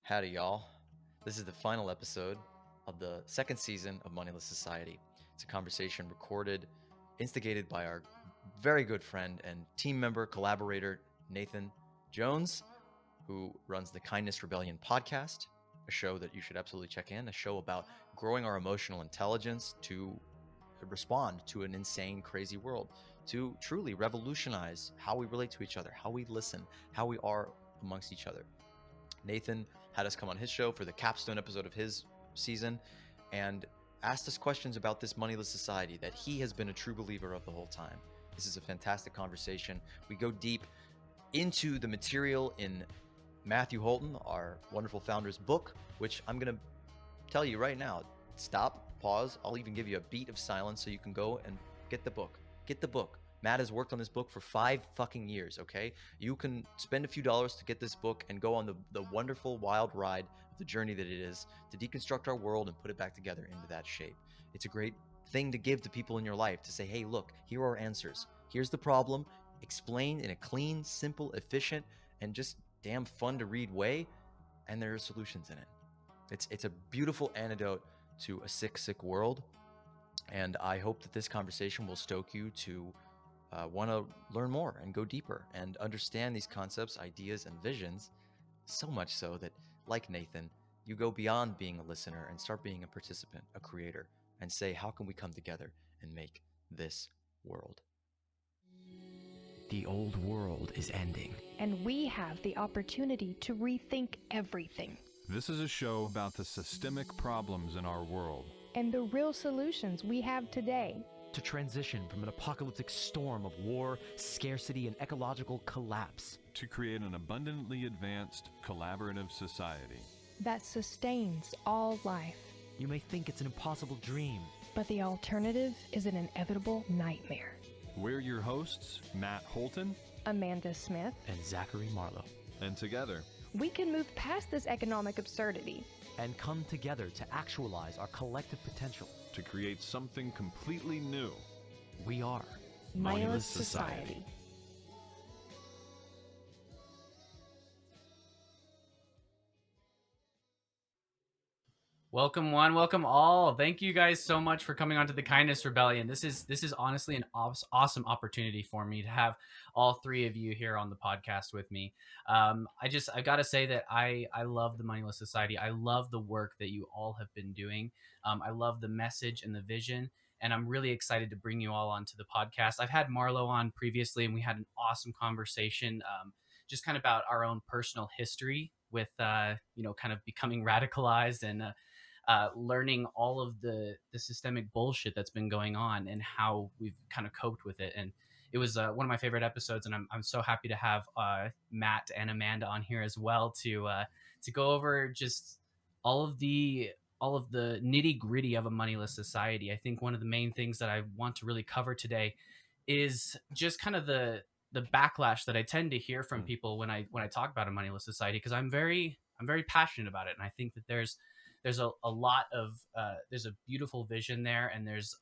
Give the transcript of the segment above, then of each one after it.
Howdy, y'all. This is the final episode of the second season of Moneyless Society. It's a conversation recorded, instigated by our very good friend and team member, collaborator, Nathan Jones, who runs the Kindness Rebellion podcast, a show that you should absolutely check in, a show about growing our emotional intelligence to respond to an insane, crazy world, to truly revolutionize how we relate to each other, how we listen, how we are amongst each other. Nathan had us come on his show for the capstone episode of his season and asked us questions about this moneyless society that he has been a true believer of the whole time. This is a fantastic conversation. We go deep into the material in Matthew Holton, our wonderful founder's book, which I'm going to tell you right now. Stop, pause. I'll even give you a beat of silence so you can go and get the book. Get the book. Matt has worked on this book for 5 fucking years, okay? You can spend a few dollars to get this book and go on the wonderful, wild ride of the journey that it is to deconstruct our world and put it back together into that shape. It's a great thing to give to people in your life to say, hey, look, here are answers. Here's the problem, explained in a clean, simple, efficient, and just damn fun to read way, and there are solutions in it. It's a beautiful antidote to a sick, sick world, and I hope that this conversation will stoke you to want to learn more and go deeper and understand these concepts, ideas, and visions, so much so that, like Nathan, you go beyond being a listener and start being a participant, a creator, and say, how can we come together and make this world? The old world is ending. And we have the opportunity to rethink everything. This is a show about the systemic problems in our world. And the real solutions we have today. To transition from an apocalyptic storm of war, scarcity, and ecological collapse. To create an abundantly advanced, collaborative society. That sustains all life. You may think it's an impossible dream. But the alternative is an inevitable nightmare. We're your hosts, Matt Holton, Amanda Smith, and Zachary Marlowe. And together, we can move past this economic absurdity. And come together to actualize our collective potential. To create something completely new. We are Moneyless Society. Welcome one, welcome all. Thank you guys so much for coming on to the Kindness Rebellion. This is honestly an awesome opportunity for me to have all three of you here on the podcast with me. I got to say that I love the Moneyless Society. I love the work that you all have been doing. I love the message and the vision, and I'm really excited to bring you all onto the podcast. I've had Marlo on previously, and we had an awesome conversation, just kind of about our own personal history with, kind of becoming radicalized and learning all of the systemic bullshit that's been going on and how we've kind of coped with it. And it was one of my favorite episodes, and I'm so happy to have Matt and Amanda on here as well to go over just all of the nitty gritty of a moneyless society. I think one of the main things that I want to really cover today is just kind of the backlash that I tend to hear from people when I talk about a moneyless society, because I'm very passionate about it, and I think that there's a lot of there's a beautiful vision there, and there's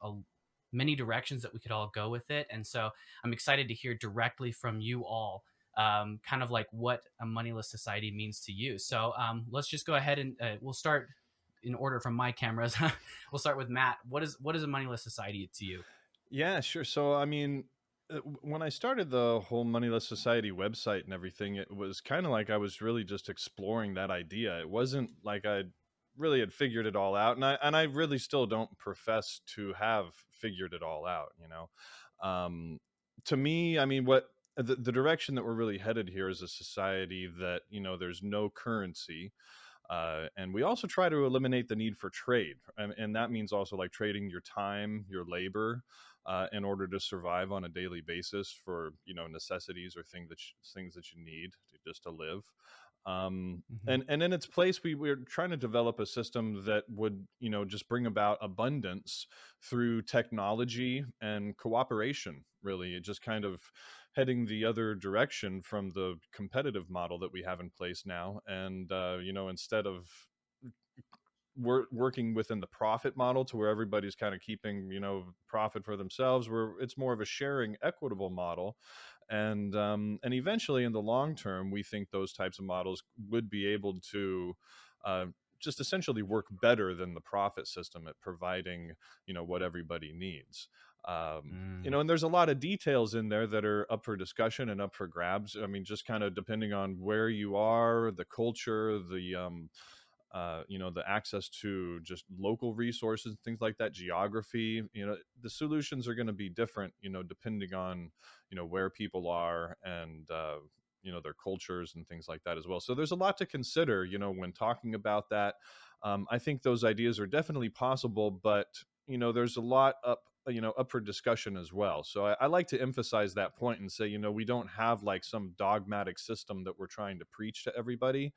many directions that we could all go with it. And so I'm excited to hear directly from you all, kind of like what a moneyless society means to you. So let's just go ahead and we'll start in order from my cameras. We'll start with Matt. What is a moneyless society to you? Yeah, sure. So, I mean, when I started the whole Moneyless Society website and everything, it was kind of like I was really just exploring that idea. It wasn't like I really had figured it all out, and I really still don't profess to have figured it all out. To me, I mean, what the direction that we're really headed here is a society that, there's no currency. And we also try to eliminate the need for trade. And that means also like trading your time, your labor, in order to survive on a daily basis for, necessities or things that you need just to live. And in its place, we're trying to develop a system that would, just bring about abundance through technology and cooperation, really. It just kind of heading the other direction from the competitive model that we have in place now. And, instead of working within the profit model to where everybody's kind of keeping, profit for themselves, where it's more of a sharing equitable model. And eventually in the long term, we think those types of models would be able to uh, just essentially work better than the profit system at providing, what everybody needs. And there's a lot of details in there that are up for discussion and up for grabs. I mean, just kind of depending on where you are, the culture, the access to just local resources, things like that, geography, the solutions are going to be different, depending on, where people are, and, their cultures and things like that as well. So there's a lot to consider, when talking about that. I think those ideas are definitely possible, but, there's a lot up for discussion as well. So I like to emphasize that point and say, we don't have like some dogmatic system that we're trying to preach to everybody.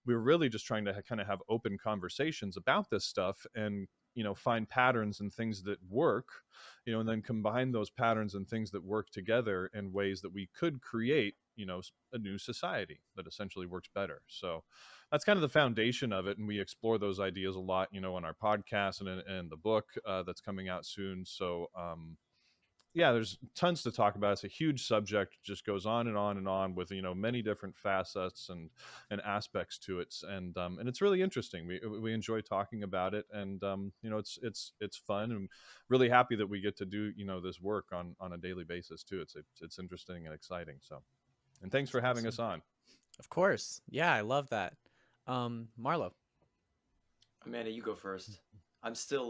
We're really just trying to kind of have open conversations about this stuff, and find patterns and things that work, and then combine those patterns and things that work together in ways that we could create, a new society that essentially works better. So that's kind of the foundation of it, and we explore those ideas a lot, on our podcast and in the book that's coming out soon. So yeah, there's tons to talk about. It's a huge subject, just goes on and on and on with, many different facets and aspects to it. And it's really interesting. We enjoy talking about it, and it's fun, and really happy that we get to do, this work on a daily basis too. It's interesting and exciting. So, and thanks for having us on. Of course. Yeah, I love that. Marlo. Amanda, you go first. I'm still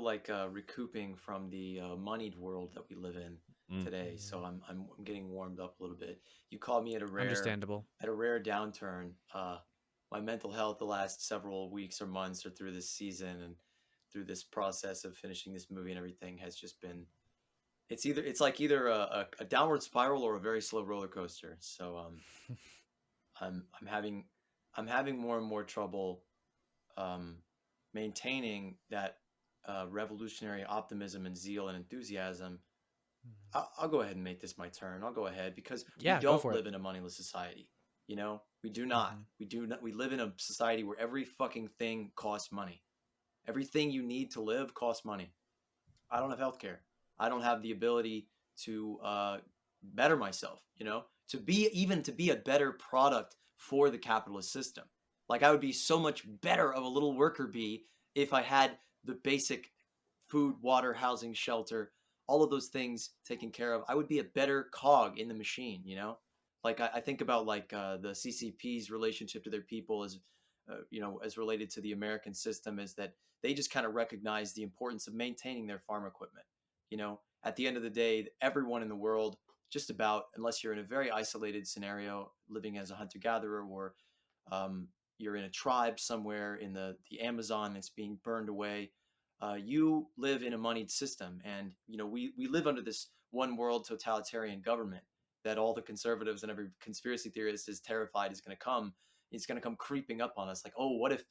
like recouping from the moneyed world that we live in today. So I'm getting warmed up a little bit. You called me at a rare downturn. My mental health the last several weeks or months or through this season and through this process of finishing this movie and everything has just been, it's like either a downward spiral or a very slow roller coaster. So I'm having more and more trouble maintaining that revolutionary optimism and zeal and enthusiasm. I'll go ahead and make this my turn. I'll go ahead because we don't live in a moneyless society. We do not. We do not. We live in a society where every fucking thing costs money. Everything you need to live costs money. I don't have healthcare. I don't have the ability to better myself. To be a better product for the capitalist system. Like I would be so much better of a little worker bee if I had the basic food, water, housing, shelter, all of those things taken care of. I would be a better cog in the machine, Like I think about like the CCP's relationship to their people as, as related to the American system, is that they just kind of recognize the importance of maintaining their farm equipment. At the end of the day, everyone in the world, just about, unless you're in a very isolated scenario, living as a hunter-gatherer, or you're in a tribe somewhere in the Amazon that's being burned away, you live in a moneyed system. And, we live under this one world totalitarian government that all the conservatives and every conspiracy theorist is terrified is going to come. It's going to come creeping up on us like, oh, what if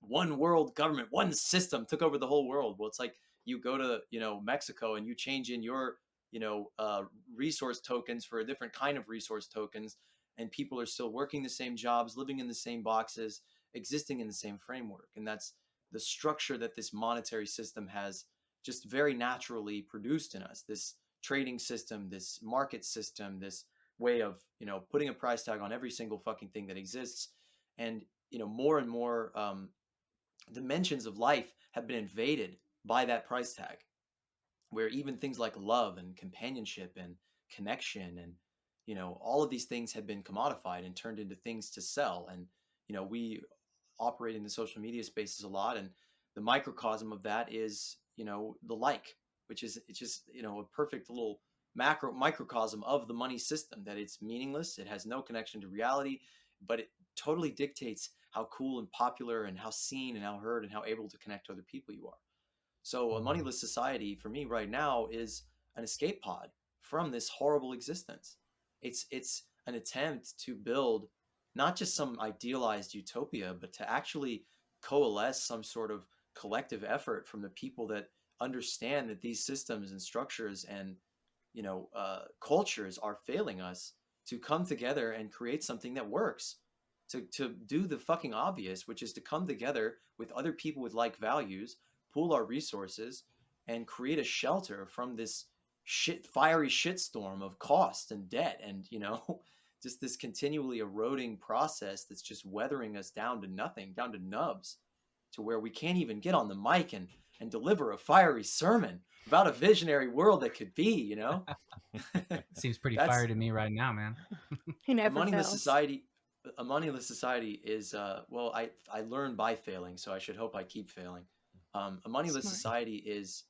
one world government, one system took over the whole world? Well, it's like you go to, Mexico and you change in your, resource tokens for a different kind of resource tokens, and people are still working the same jobs, living in the same boxes, existing in the same framework. And that's the structure that this monetary system has just very naturally produced in us. This trading system, this market system, this way of, putting a price tag on every single fucking thing that exists. And, more and more dimensions of life have been invaded by that price tag, where even things like love and companionship and connection and, all of these things have been commodified and turned into things to sell. And, we operate in the social media spaces a lot. And the microcosm of that is, the like, which is, it's just, a perfect little microcosm of the money system, that it's meaningless. It has no connection to reality, but it totally dictates how cool and popular and how seen and how heard and how able to connect to other people you are. So a moneyless society for me right now is an escape pod from this horrible existence. It's an attempt to build not just some idealized utopia, but to actually coalesce some sort of collective effort from the people that understand that these systems and structures and, cultures are failing us, to come together and create something that works. to do the fucking obvious, which is to come together with other people with like values, pool our resources, and create a shelter from this fiery shitstorm of cost and debt and, just this continually eroding process that's just weathering us down to nothing, down to nubs, to where we can't even get on the mic and deliver a fiery sermon about a visionary world that could be, Seems pretty That's- fire to me right now, man. He a never moneyless fails. society. A moneyless society is well, I learned by failing, so I should hope I keep failing. A moneyless Smart. society is,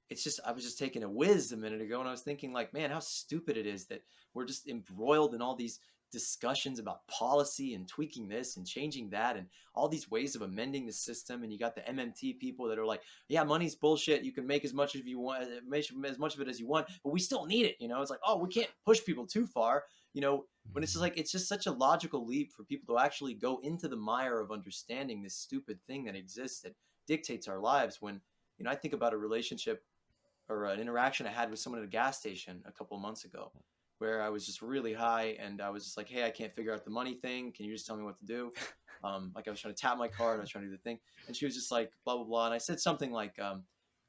it's just, I was just taking a whiz a minute ago, and I was thinking, like, man, how stupid it is that we're just embroiled in all these discussions about policy and tweaking this and changing that and all these ways of amending the system. And you got the MMT people that are like, yeah, money's bullshit, you can make as much of you want, make as much of it as you want, but we still need it. It's like, oh, we can't push people too far, when it's just like, it's just such a logical leap for people to actually go into the mire of understanding this stupid thing that exists that dictates our lives. When I think about a relationship or an interaction I had with someone at a gas station a couple of months ago, where I was just really high and I was just like, hey, I can't figure out the money thing. Can you just tell me what to do? Like, I was trying to tap my card and I was trying to do the thing. And she was just like, blah, blah, blah. And I said something like,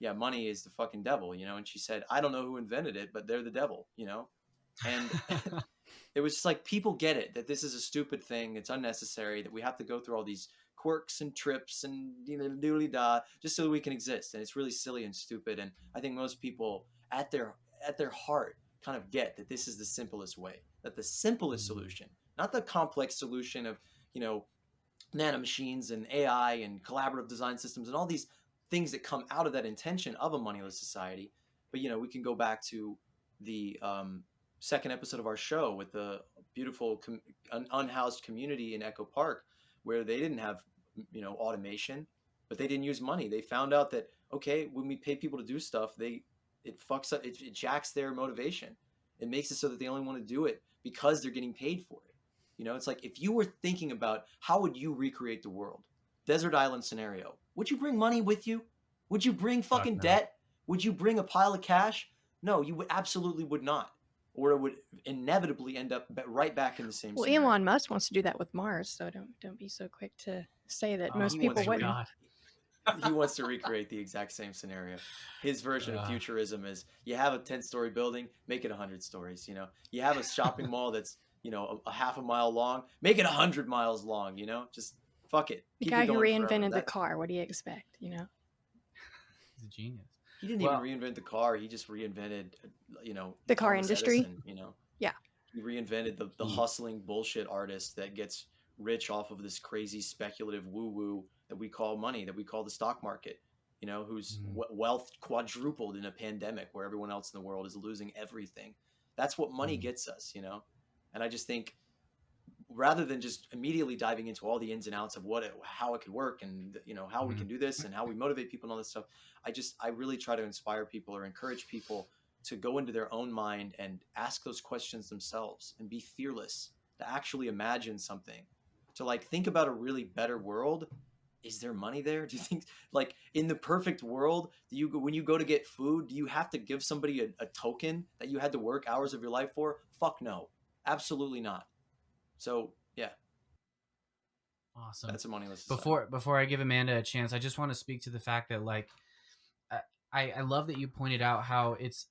yeah, money is the fucking devil, And she said, I don't know who invented it, but they're the devil, And it was just like, people get it, that this is a stupid thing. It's unnecessary, that we have to go through all these quirks and trips and doodly da just so that we can exist. And it's really silly and stupid. And I think most people at their heart kind of get that this is the simplest way, that the simplest solution, not the complex solution of, nanomachines and AI and collaborative design systems and all these things that come out of that intention of a moneyless society. But, we can go back to the second episode of our show with the beautiful unhoused community in Echo Park, where they didn't have, automation, but they didn't use money. They found out that, okay, when we pay people to do stuff, it fucks up, it jacks their motivation. It makes it so that they only want to do it because they're getting paid for it. It's like, if you were thinking about how would you recreate the world, desert island scenario, would you bring money with you? Would you bring fucking debt? Would you bring a pile of cash? No, you absolutely would not. Or it would inevitably end up right back in the same Well, scenario. Elon Musk wants to do that with Mars, so don't be so quick to say that most he people wants to wouldn't. He wants to recreate the exact same scenario. His version of futurism is, you have a 10-story building, make it 100 stories. You have a shopping mall that's a half a mile long, make it 100 miles long. Just fuck it. The Keep guy it who going reinvented forever. the car, what do you expect? He's a genius. He didn't even reinvent the car. He just reinvented, the car Thomas industry. Edison, Yeah. He reinvented the hustling bullshit artist that gets rich off of this crazy speculative woo-woo that we call money, that we call the stock market, whose wealth quadrupled in a pandemic where everyone else in the world is losing everything. That's what money gets us, And I just think, rather than just immediately diving into all the ins and outs of how it could work and, how we can do this and how we motivate people and all this stuff, I really try to inspire people or encourage people to go into their own mind and ask those questions themselves and be fearless, to actually imagine something, to think about a really better world. Is there money there? Do you think, in the perfect world, when you go to get food, do you have to give somebody a token that you had to work hours of your life for? Fuck no. Absolutely not. So yeah. Awesome. That's a moneyless society. Before I give Amanda a chance, I just want to speak to the fact that I love that you pointed out how it's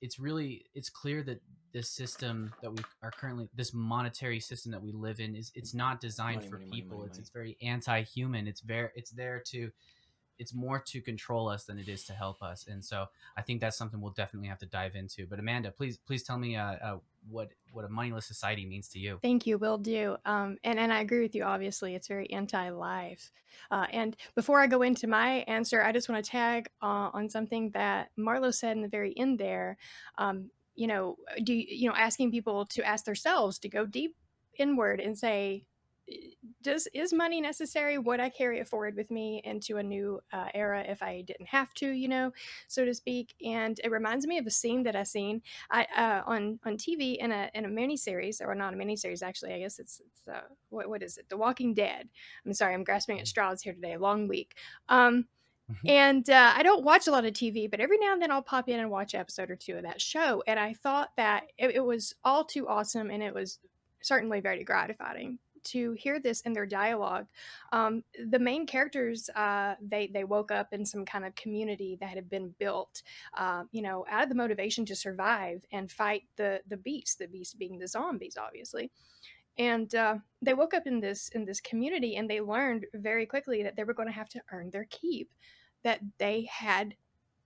clear that this system that we are currently, this monetary system that we live in, it's not designed for people. It's very anti-human. It's more to control us than it is to help us. And so I think that's something we'll definitely have to dive into. But Amanda, please tell me what a moneyless society means to you. Thank you, will do. And I agree with you. Obviously, it's very anti-life. And before I go into my answer, I just want to tag on something that Marlo said in the very end there. Asking people to ask themselves, to go deep inward and say, is money necessary? Would I carry it forward with me into a new era if I didn't have to, so to speak? And it reminds me of a scene that I seen on TV in a miniseries, or not a miniseries, actually. I guess it's what is it? The Walking Dead. I'm sorry, I'm grasping at straws here today. Long week. And I don't watch a lot of TV, but every now and then I'll pop in and watch an episode or two of that show. And I thought that it was all too awesome, and it was certainly very gratifying to hear this in their dialogue. The main characters, they woke up in some kind of community that had been built, out of the motivation to survive and fight the beast being the zombies, obviously. And they woke up in this community, and they learned very quickly that they were going to have to earn their keep, that they had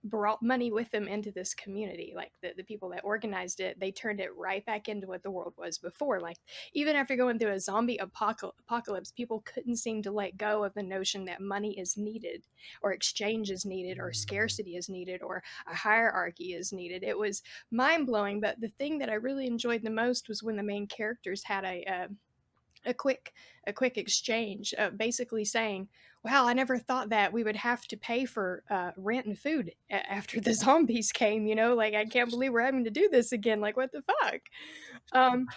brought money with them into this community. Like the people that organized it, they turned it right back into what the world was before. Like, even after going through a zombie apocalypse, people couldn't seem to let go of the notion that money is needed, or exchange is needed, or scarcity is needed, or a hierarchy is needed. It was mind-blowing. But the thing that I really enjoyed the most was when the main characters had a quick exchange, basically saying, "Wow, I never thought that we would have to pay for rent and food after the zombies came. Like, I can't believe we're having to do this again. Like, what the fuck?" Um,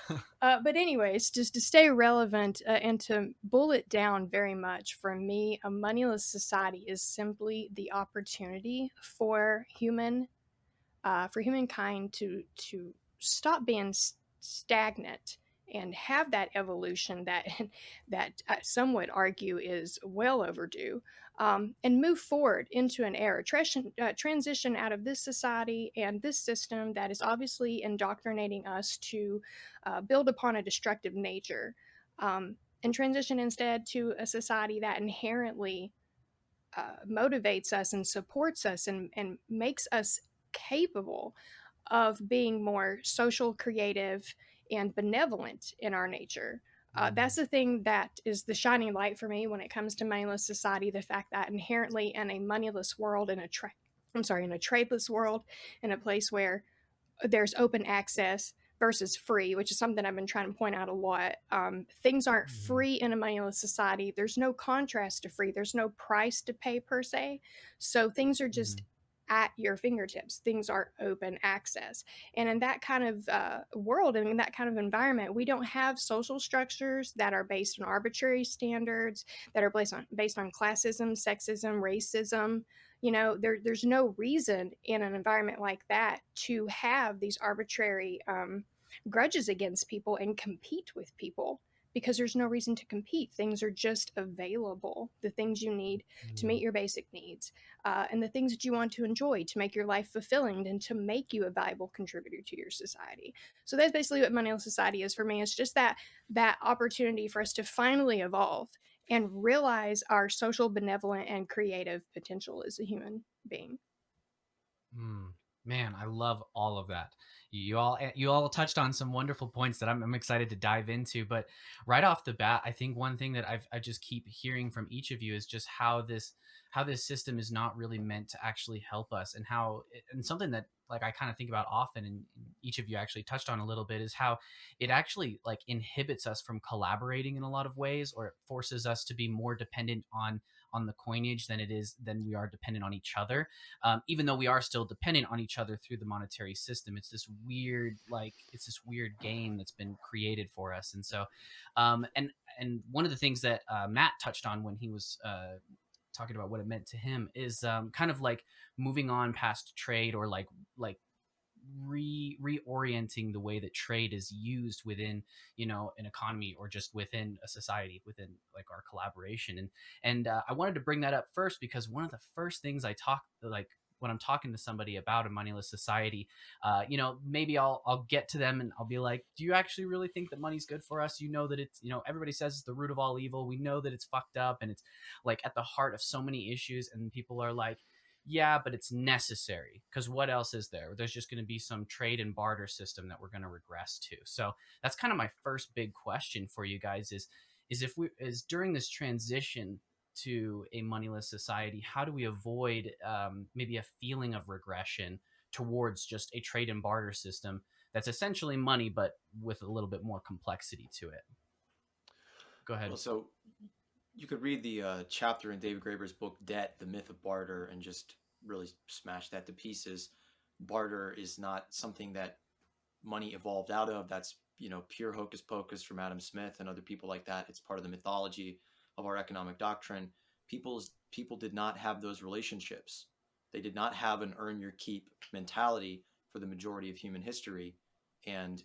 but anyways, just to stay relevant, and to bullet down very much, for me, a moneyless society is simply the opportunity for humankind to stop being stagnant and have that evolution that some would argue is well overdue, and move forward into an era, transition out of this society and this system that is obviously indoctrinating us to build upon a destructive nature, and transition instead to a society that inherently motivates us and supports us, and makes us capable of being more social, creative, and benevolent in our nature. That's the thing that is the shining light for me when it comes to moneyless society. The fact that inherently in a moneyless world, in a tradeless world, in a place where there's open access versus free, which is something I've been trying to point out a lot. Things aren't free in a moneyless society. There's no contrast to free. There's no price to pay per se. So things are just at your fingertips. Things are open access. And in that kind of world, and in that kind of environment, we don't have social structures that are based on arbitrary standards, that are based on classism, sexism, racism. There's no reason in an environment like that to have these arbitrary grudges against people and compete with people, because there's no reason to compete. Things are just available, the things you need to meet your basic needs, and the things that you want to enjoy to make your life fulfilling and to make you a valuable contributor to your society. So that's basically what moneyless society is for me. It's just that opportunity for us to finally evolve and realize our social, benevolent, and creative potential as a human being. Man, I love all of that. You all touched on some wonderful points that I'm excited to dive into. But right off the bat, I think one thing that I just keep hearing from each of you is just how this system is not really meant to actually help us, and something that, like, I kind of think about often, and each of you actually touched on a little bit, is how it actually, like, inhibits us from collaborating in a lot of ways, or it forces us to be more dependent on the coinage than we are dependent on each other. Even though we are still dependent on each other through the monetary system, it's this weird game that's been created for us. And so, and one of the things that Matt touched on when he was talking about what it meant to him is kind of like moving on past trade, or like reorienting the way that trade is used within an economy, or just within a society, within like our collaboration. And I wanted to bring that up first, because one of the first things I talk, like, when I'm talking to somebody about a moneyless society, maybe I'll get to them and I'll be like, do you actually really think that money's good for us? That it's, everybody says it's the root of all evil. We know that it's fucked up, and it's like at the heart of so many issues. And people are like, yeah, but it's necessary, because what else is there? There's just going to be some trade and barter system that we're going to regress to. So that's kind of my first big question for you guys is during this transition to a moneyless society, how do we avoid maybe a feeling of regression towards just a trade and barter system that's essentially money, but with a little bit more complexity to it? Go ahead. Well, so you could read the chapter in David Graeber's book Debt, The Myth of Barter, and just really smash that to pieces. Barter is not something that money evolved out of. That's pure hocus pocus from Adam Smith and other people like that. It's part of the mythology of our economic doctrine. People did not have those relationships. They did not have an earn your keep mentality for the majority of human history, and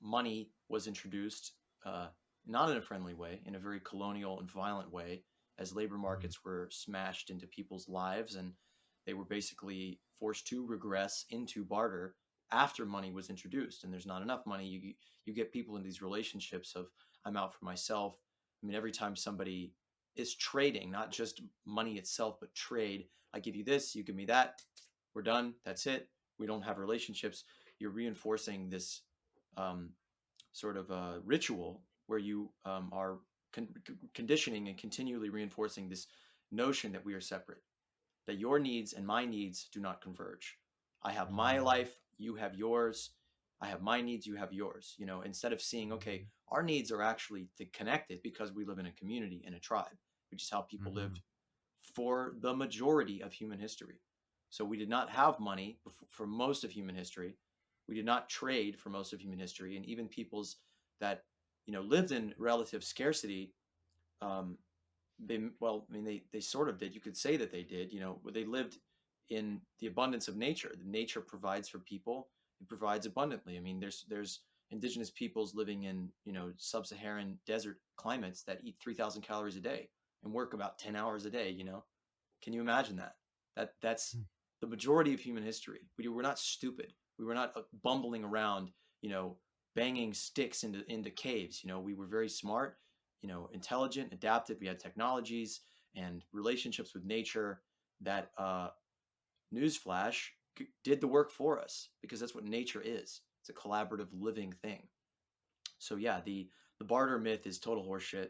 money was introduced not in a friendly way, in a very colonial and violent way, as labor markets were smashed into people's lives and they were basically forced to regress into barter after money was introduced. And there's not enough money. You get people in these relationships of I'm out for myself. I mean, every time somebody is trading, not just money itself, but trade. I give you this, you give me that. We're done. That's it. We don't have relationships. You're reinforcing this um, sort of ritual where you are conditioning and continually reinforcing this notion that we are separate, that your needs and my needs do not converge. I have my life, you have yours. I have my needs, you have yours. You know, instead of seeing, okay, our needs are actually connected because we live in a community, in a tribe, which is how people lived for the majority of human history. So we did not have money for most of human history. We did not trade for most of human history, and even peoples that lived in relative scarcity, um, well, I mean, they sort of did. You could say that they did. They lived in the abundance of nature. The nature provides for people. It provides abundantly. I mean, there's indigenous peoples living in sub-Saharan desert climates that eat 3,000 calories a day and work about 10 hours a day. Can you imagine that? That's the majority of human history. We were not stupid. We were not bumbling around, banging sticks into caves. We were very smart, intelligent, adapted. We had technologies and relationships with nature that, newsflash, did the work for us, because that's what nature is. It's a collaborative living thing. So yeah, the barter myth is total horseshit,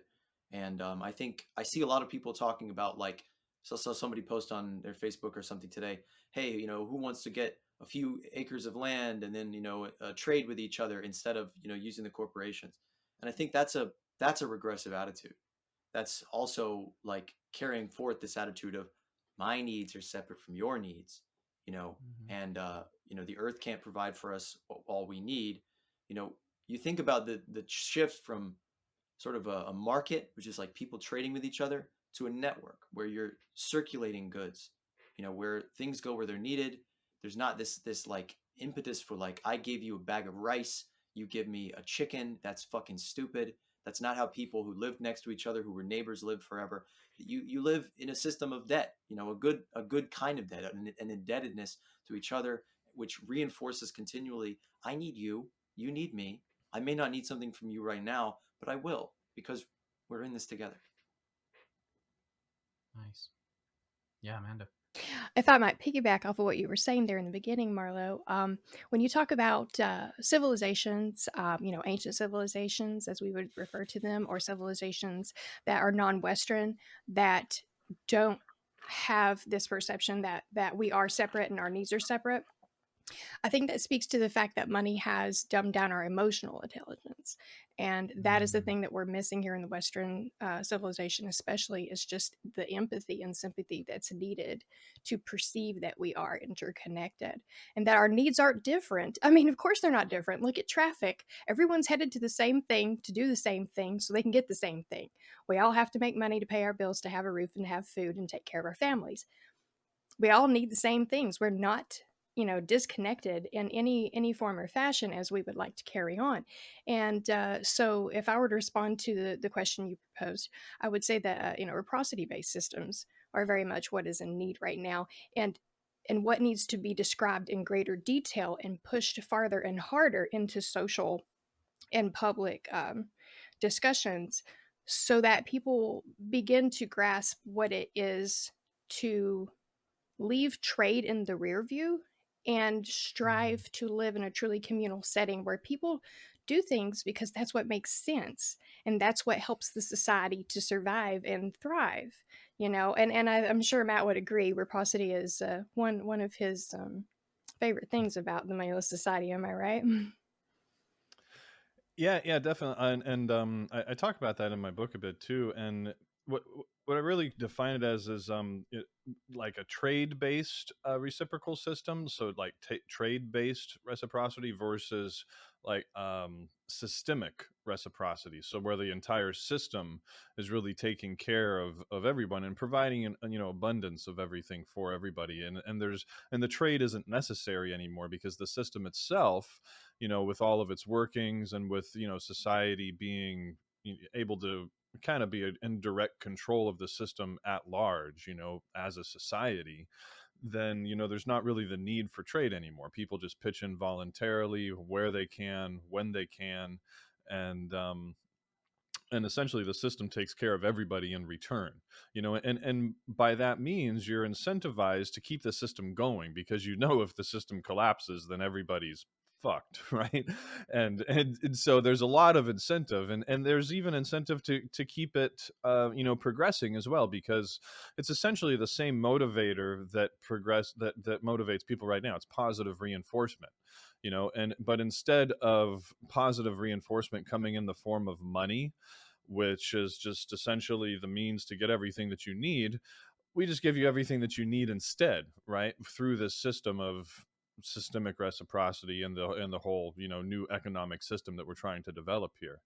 and I think I see a lot of people talking about, like, saw somebody post on their Facebook or something today. Hey, who wants to get a few acres of land and then trade with each other instead of using the corporations? And I think that's a regressive attitude. That's also like carrying forth this attitude of my needs are separate from your needs, and the earth can't provide for us all we need. You think about the shift from sort of a market, which is like people trading with each other, to a network where you're circulating goods, where things go where they're needed. There's not this like impetus for, like, I gave you a bag of rice, you give me a chicken. That's fucking stupid. That's not how people who lived next to each other, who were neighbors, lived forever. You live in a system of debt, a good kind of debt, an indebtedness to each other, which reinforces continually, I need you, you need me. I may not need something from you right now, but I will, because we're in this together. Nice. Yeah, Amanda. If I might piggyback off of what you were saying there in the beginning, Marlo, when you talk about civilizations, ancient civilizations, as we would refer to them, or civilizations that are non-Western, that don't have this perception that we are separate and our needs are separate, I think that speaks to the fact that money has dumbed down our emotional intelligence. And that is the thing that we're missing here in the Western civilization, especially, is just the empathy and sympathy that's needed to perceive that we are interconnected and that our needs aren't different. I mean, of course they're not different. Look at traffic. Everyone's headed to the same thing to do the same thing so they can get the same thing. We all have to make money to pay our bills, to have a roof and have food and take care of our families. We all need the same things. We're not disconnected in any form or fashion as we would like to carry on. And so if I were to respond to the question you proposed, I would say that reciprocity based systems are very much what is in need right now, and what needs to be described in greater detail and pushed farther and harder into social and public discussions, so that people begin to grasp what it is to leave trade in the rear view and strive to live in a truly communal setting where people do things because that's what makes sense and that's what helps the society to survive and thrive. I'm sure Matt would agree. Reciprocity is one of his favorite things about the Moneyless Society. Am I right? Yeah, definitely. I talk about that in my book a bit too. And what I really define it as is like a trade based reciprocal system. So like trade based reciprocity versus like systemic reciprocity. So where the entire system is really taking care of everyone and providing an abundance of everything for everybody. And the trade isn't necessary anymore because the system itself, with all of its workings and with society being able to kind of be in direct control of the system at large, as a society, then there's not really the need for trade anymore. People just pitch in voluntarily where they can, when they can, and essentially the system takes care of everybody in return, and by that means you're incentivized to keep the system going, because if the system collapses, then everybody's fucked, right? And so there's a lot of incentive, and there's even incentive to keep it progressing as well, because it's essentially the same motivator that motivates people right now. It's positive reinforcement, and but instead of positive reinforcement coming in the form of money, which is just essentially the means to get everything that you need, we just give you everything that you need instead, right? Through this system of systemic reciprocity and the whole new economic system that we're trying to develop here.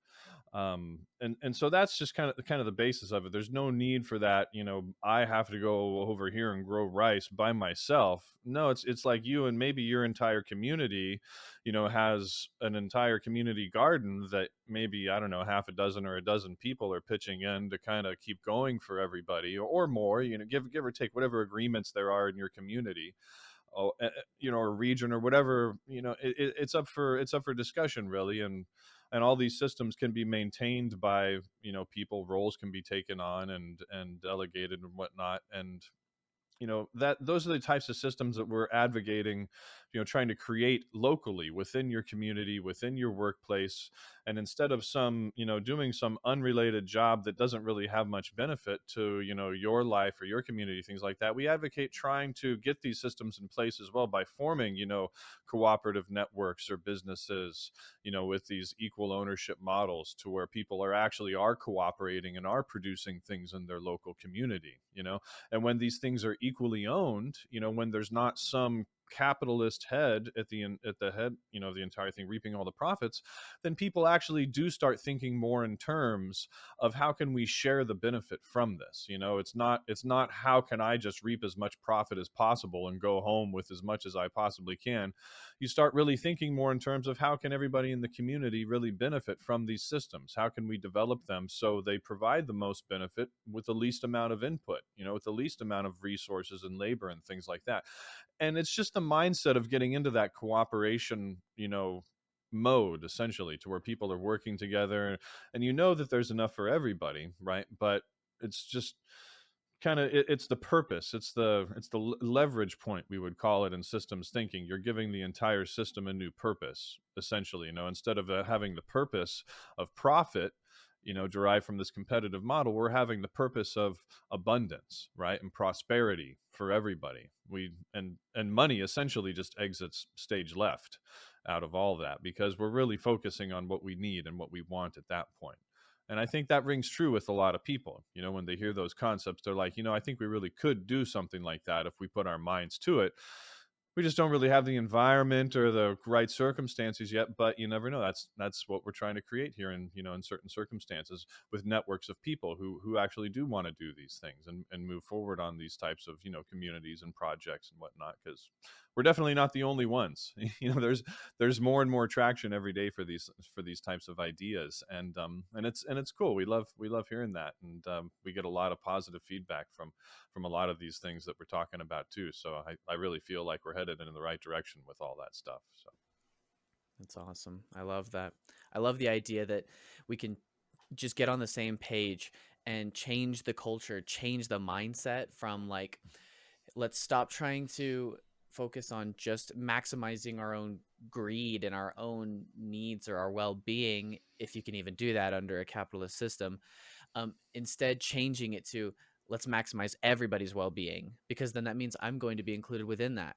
And so that's just kind of the basis of it. There's no need for that, I have to go over here and grow rice by myself. No, it's like you and maybe your entire community has an entire community garden that maybe, I don't know, half a dozen or a dozen people are pitching in to kind of keep going for everybody, or more, give or take whatever agreements there are in your community, or region or whatever. It's up for discussion, really. And all these systems can be maintained by people. Roles can be taken on and delegated and whatnot. And that those are the types of systems that we're advocating, trying to create locally within your community, within your workplace. And instead of doing some unrelated job that doesn't really have much benefit to your life or your community, things like that, we advocate trying to get these systems in place as well, by forming cooperative networks or businesses with these equal ownership models, to where people are cooperating and are producing things in their local community. And when these things are equally owned, when there's not some capitalist head at the head, the entire thing reaping all the profits, then people actually do start thinking more in terms of how can we share the benefit from this. It's not how can I just reap as much profit as possible and go home with as much as I possibly can. You start really thinking more in terms of how can everybody in the community really benefit from these systems? How can we develop them so they provide the most benefit with the least amount of input, with the least amount of resources and labor and things like that? And it's just the mindset of getting into that cooperation, mode, essentially, to where people are working together, and that there's enough for everybody, right? But it's just it's the purpose, it's the leverage point, we would call it in systems thinking. You're giving the entire system a new purpose, essentially. Instead of having the purpose of profit derived from this competitive model, we're having the purpose of abundance, right, and prosperity for everybody. And money essentially just exits stage left out of all that, because we're really focusing on what we need and what we want at that point. And I think that rings true with a lot of people. When they hear those concepts, they're like, I think we really could do something like that if we put our minds to it. We just don't really have the environment or the right circumstances yet, but you never know. That's what we're trying to create here in certain circumstances, with networks of people who actually do want to do these things and move forward on these types of communities and projects and whatnot, because we're definitely not the only ones. There's more and more traction every day for these types of ideas, and it's cool. We love hearing that, and we get a lot of positive feedback from a lot of these things that we're talking about too. So I really feel like we're headed in the right direction with all that stuff. So That's awesome. I love that. I love the idea that we can just get on the same page and change the culture, change the mindset from like, let's stop trying to focus on just maximizing our own greed and our own needs or our well-being, if you can even do that under a capitalist system. Instead, changing it to, let's maximize everybody's well-being, because then that means I'm going to be included within that.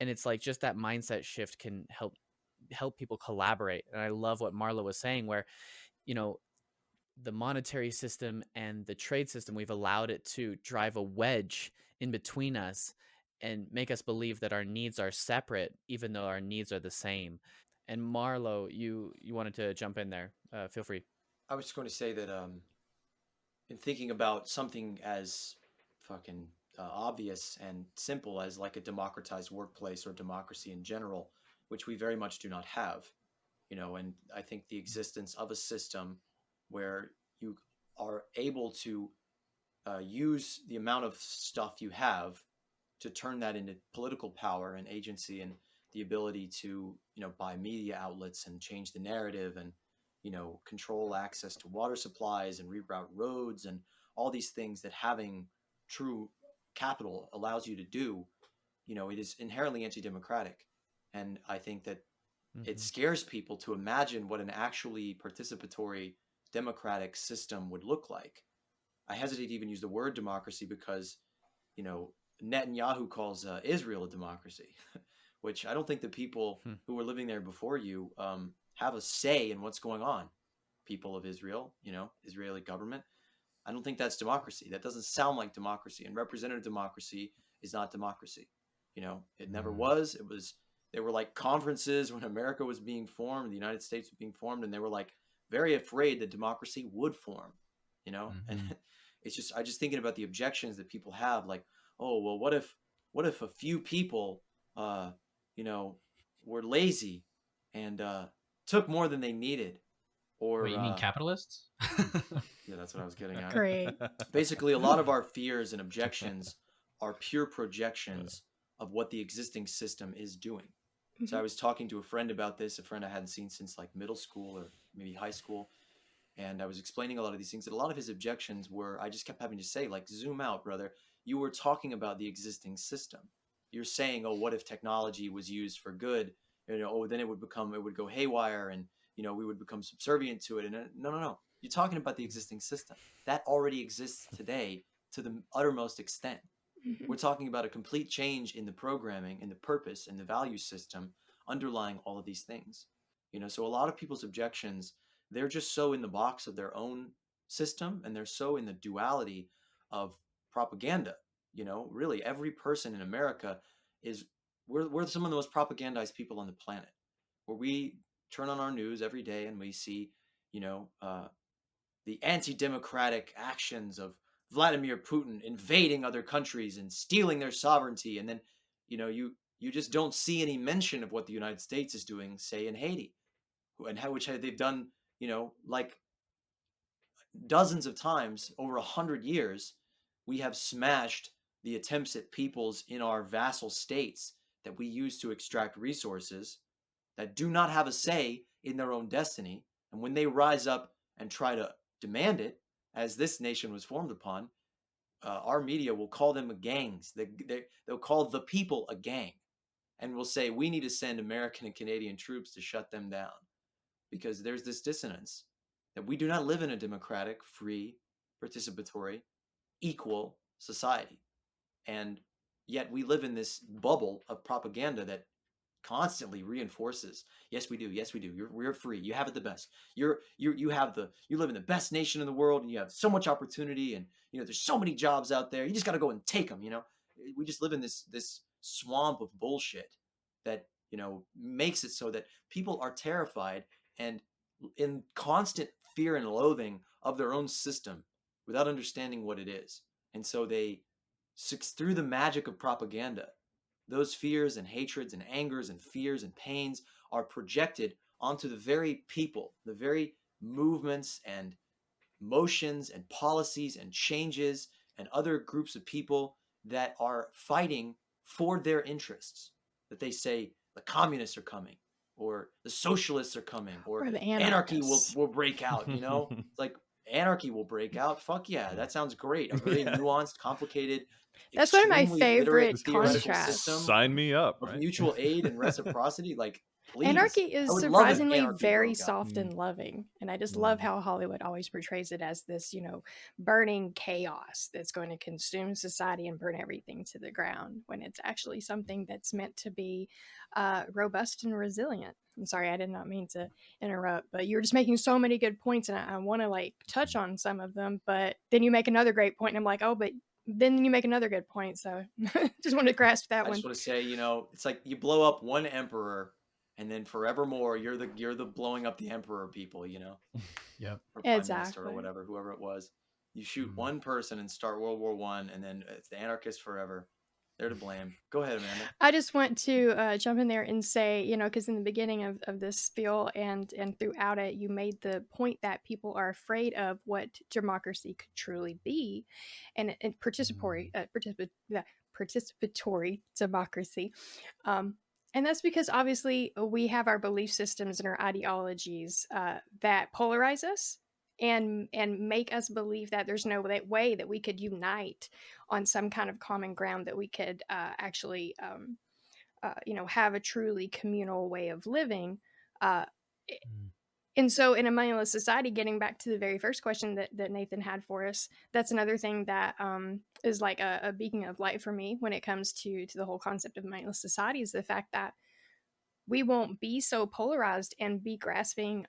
And it's like, just that mindset shift can help people collaborate. And I love what Marla was saying, where the monetary system and the trade system, we've allowed it to drive a wedge in between us and make us believe that our needs are separate, even though our needs are the same. And Marlo, you wanted to jump in there. Feel free. I was just going to say that in thinking about something as fucking obvious and simple as like a democratized workplace or democracy in general, which we very much do not have, and I think the existence of a system where you are able to use the amount of stuff you have to turn that into political power and agency, and the ability to, buy media outlets and change the narrative, and, control access to water supplies and reroute roads and all these things that having true capital allows you to do, it is inherently anti-democratic. And I think that it scares people to imagine what an actually participatory democratic system would look like. I hesitate to even use the word democracy because, Netanyahu calls Israel a democracy, which I don't think the people who were living there before you have a say in what's going on. People of Israel, Israeli government. I don't think that's democracy. That doesn't sound like democracy. And representative democracy is not democracy. It never was. There were like conferences when America was being formed, the United States was being formed, and they were like very afraid that democracy would form, and I just thinking about the objections that people have, like, oh, well, what if a few people, were lazy and took more than they needed? Or What, you mean capitalists? yeah, that's what I was getting at. Great. Basically, a lot of our fears and objections are pure projections of what the existing system is doing. So I was talking to a friend about this, a friend I hadn't seen since like middle school or maybe high school. And I was explaining a lot of these things, that a lot of his objections were, I just kept having to say, like, zoom out, brother. You were talking about the existing system. You're saying, oh, what if technology was used for good? Then it would go haywire, and, we would become subservient to it. And no. You're talking about the existing system. That already exists today to the uttermost extent. We're talking about a complete change in the programming, in the purpose, and the value system underlying all of these things. So a lot of people's objections, they're just so in the box of their own system, and they're so in the duality of propaganda. Really every person in America we're some of the most propagandized people on the planet, where we turn on our news every day and we see, the anti-democratic actions of Vladimir Putin invading other countries and stealing their sovereignty. And then, you just don't see any mention of what the United States is doing, say, in Haiti, and which they've done, like dozens of times over 100 years. We have smashed the attempts at peoples in our vassal states that we use to extract resources, that do not have a say in their own destiny. And when they rise up and try to demand it, as this nation was formed upon, our media will call them gangs. They'll call the people a gang, and will say, we need to send American and Canadian troops to shut them down, because there's this dissonance that we do not live in a democratic, free, participatory, equal society. And yet we live in this bubble of propaganda that constantly reinforces, yes we do, we're free, you have it the best, you live in the best nation in the world, and you have so much opportunity, and there's so many jobs out there, you just got to go and take them. We just live in this swamp of bullshit that makes it so that people are terrified and in constant fear and loathing of their own system without understanding what it is. And so they, through the magic of propaganda, those fears and hatreds and angers and fears and pains are projected onto the very people, the very movements and motions and policies and changes and other groups of people that are fighting for their interests. That they say the communists are coming, or the socialists are coming, or the anarchy anarchists. will break out. It's like, anarchy will break out. Fuck yeah, that sounds great. A very nuanced, complicated, That's one of my extremely literate favorite theoretical contrasts. system Sign me up, of right? mutual aid and reciprocity. Like, please. Anarchy I is would love it if surprisingly anarchy very broke out. soft and loving. And I just love how Hollywood always portrays it as this, burning chaos that's going to consume society and burn everything to the ground, when it's actually something that's meant to be robust and resilient. I'm sorry, I did not mean to interrupt, but you're just making so many good points, and I want to like touch on some of them, but then you make another great point, and I'm like, oh, but then you make another good point. So just want to grasp that I one. just want to say, it's like you blow up one emperor, and then forevermore you're the blowing up the emperor people, Yep. or prime minister Exactly. or whatever, whoever it was. You shoot one person and start World War I, and then it's the anarchists forever. They're to blame. Go ahead, Amanda. I just want to jump in there and say, because in the beginning of this spiel and throughout it, you made the point that people are afraid of what democracy could truly be, and participatory democracy. And that's because obviously we have our belief systems and our ideologies that polarize us and make us believe that there's no way that we could unite on some kind of common ground, that we could actually have a truly communal way of living. Uh, and so in a moneyless society, getting back to the very first question that Nathan had for us, that's another thing that is like a beacon of light for me when it comes to the whole concept of moneyless society, is the fact that we won't be so polarized and be grasping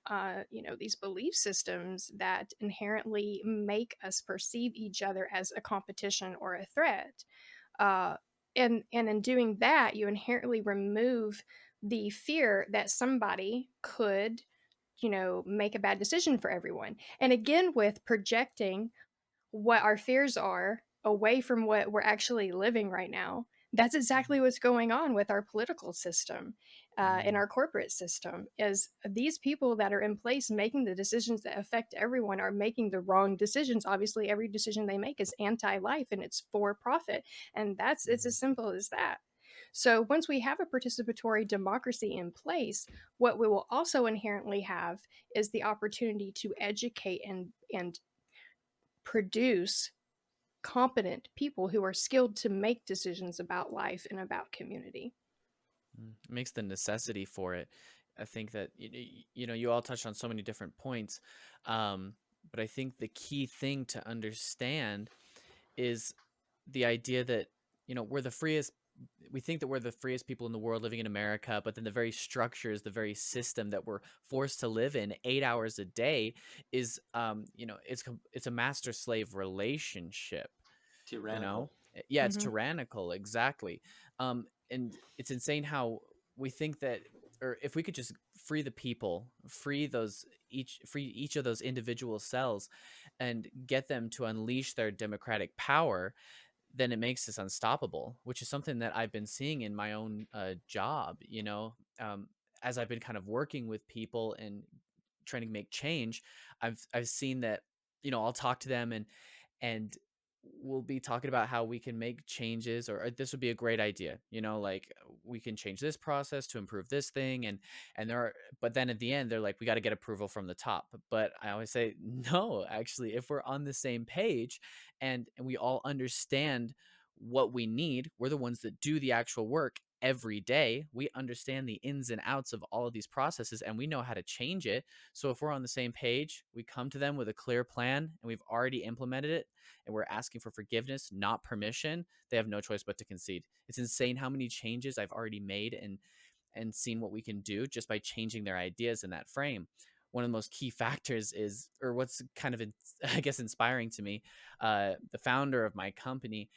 these belief systems that inherently make us perceive each other as a competition or a threat. uh, and in doing that, you inherently remove the fear that somebody could make a bad decision for everyone. And again, with projecting what our fears are away from what we're actually living right now, that's exactly what's going on with our political system and our corporate system. Is these people that are in place making the decisions that affect everyone are making the wrong decisions. Obviously every decision they make is anti-life and it's for profit, and it's as simple as that. So once we have a participatory democracy in place, what we will also inherently have is the opportunity to educate and produce competent people who are skilled to make decisions about life and about community. It makes the necessity for it. I think that you all touched on so many different points, but I think the key thing to understand is the idea that we're the freest. We think that we're the freest people in the world living in America, but then the very structures, the very system that we're forced to live in 8 hours a day is, it's a master slave relationship. Tyrannical. Yeah, it's Mhm. tyrannical, exactly. And it's insane how we think that, or if we could just free the people, free each of those individual cells and get them to unleash their democratic power, then it makes us unstoppable, which is something that I've been seeing in my own job, as I've been kind of working with people and trying to make change. I've seen that, I'll talk to them and we'll be talking about how we can make changes, or this would be a great idea, like we can change this process to improve this thing. And but then at the end, they're like, we got to get approval from the top. But I always say, no, actually, if we're on the same page and we all understand what we need, we're the ones that do the actual work every day. We understand the ins and outs of all of these processes and we know how to change it. So if we're on the same page, we come to them with a clear plan and we've already implemented it and we're asking for forgiveness, not permission, they have no choice but to concede. It's insane how many changes I've already made and seen what we can do just by changing their ideas in that frame. One of the most key factors is, or what's kind of, I guess, inspiring to me, the founder of my company,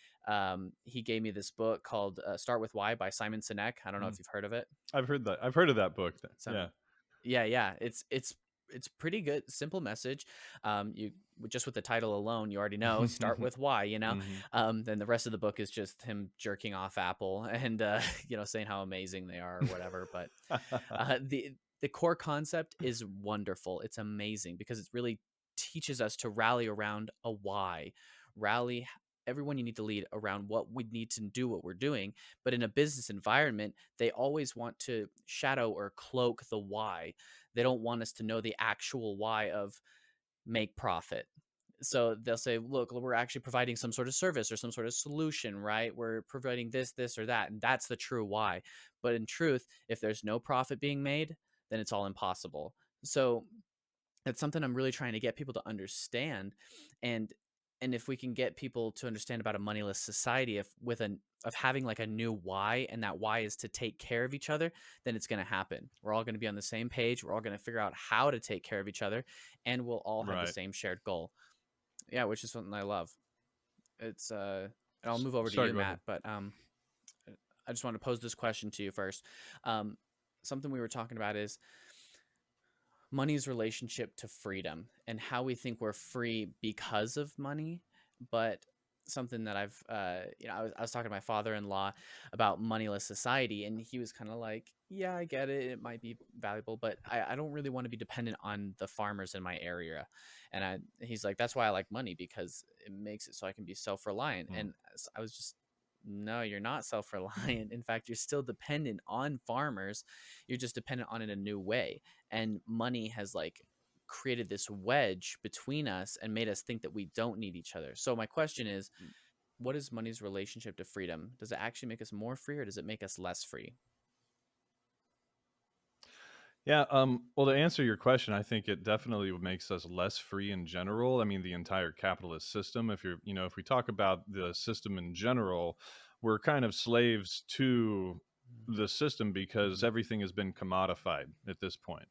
he gave me this book called Start With Why by Simon Sinek. I don't know if you've heard of it. I've heard that. I've heard of that book. Yeah. It's pretty good, simple message. You just with the title alone, you already know. Start with why. Then the rest of the book is just him jerking off Apple and saying how amazing they are or whatever. But the core concept is wonderful. It's amazing because it really teaches us to rally around a why. Rally everyone you need to lead around what we need to do, what we're doing. But in a business environment, they always want to shadow or cloak the why. They don't want us to know the actual why of make profit. So they'll say, look, we're actually providing some sort of service or some sort of solution, right? We're providing this, or that. And that's the true why. But in truth, if there's no profit being made, then it's all impossible. So it's something I'm really trying to get people to understand. And if we can get people to understand about a moneyless society, of having like a new why, and that why is to take care of each other, then it's going to happen. We're all going to be on the same page. We're all going to figure out how to take care of each other, and we'll all have the same shared goal. Yeah, which is something I love. It's and I'll move over to you, Matt, but I just want to pose this question to you first. Something we were talking about is money's relationship to freedom and how we think we're free because of money. But something that I've I was talking to my father-in-law about moneyless society, and he was kind of like, yeah, I get it, it might be valuable, but I don't really want to be dependent on the farmers in my area. And he's like, that's why I like money, because it makes it so I can be self-reliant. Mm. And I was just, no, you're not self-reliant. In fact, you're still dependent on farmers. You're just dependent on it in a new way. And money has like created this wedge between us and made us think that we don't need each other. So my question is, what is money's relationship to freedom? Does it actually make us more free, or does it make us less free? Yeah, well, to answer your question, I think it definitely makes us less free in general. I mean, the entire capitalist system, if you're, if we talk about the system in general, we're kind of slaves to the system because everything has been commodified at this point,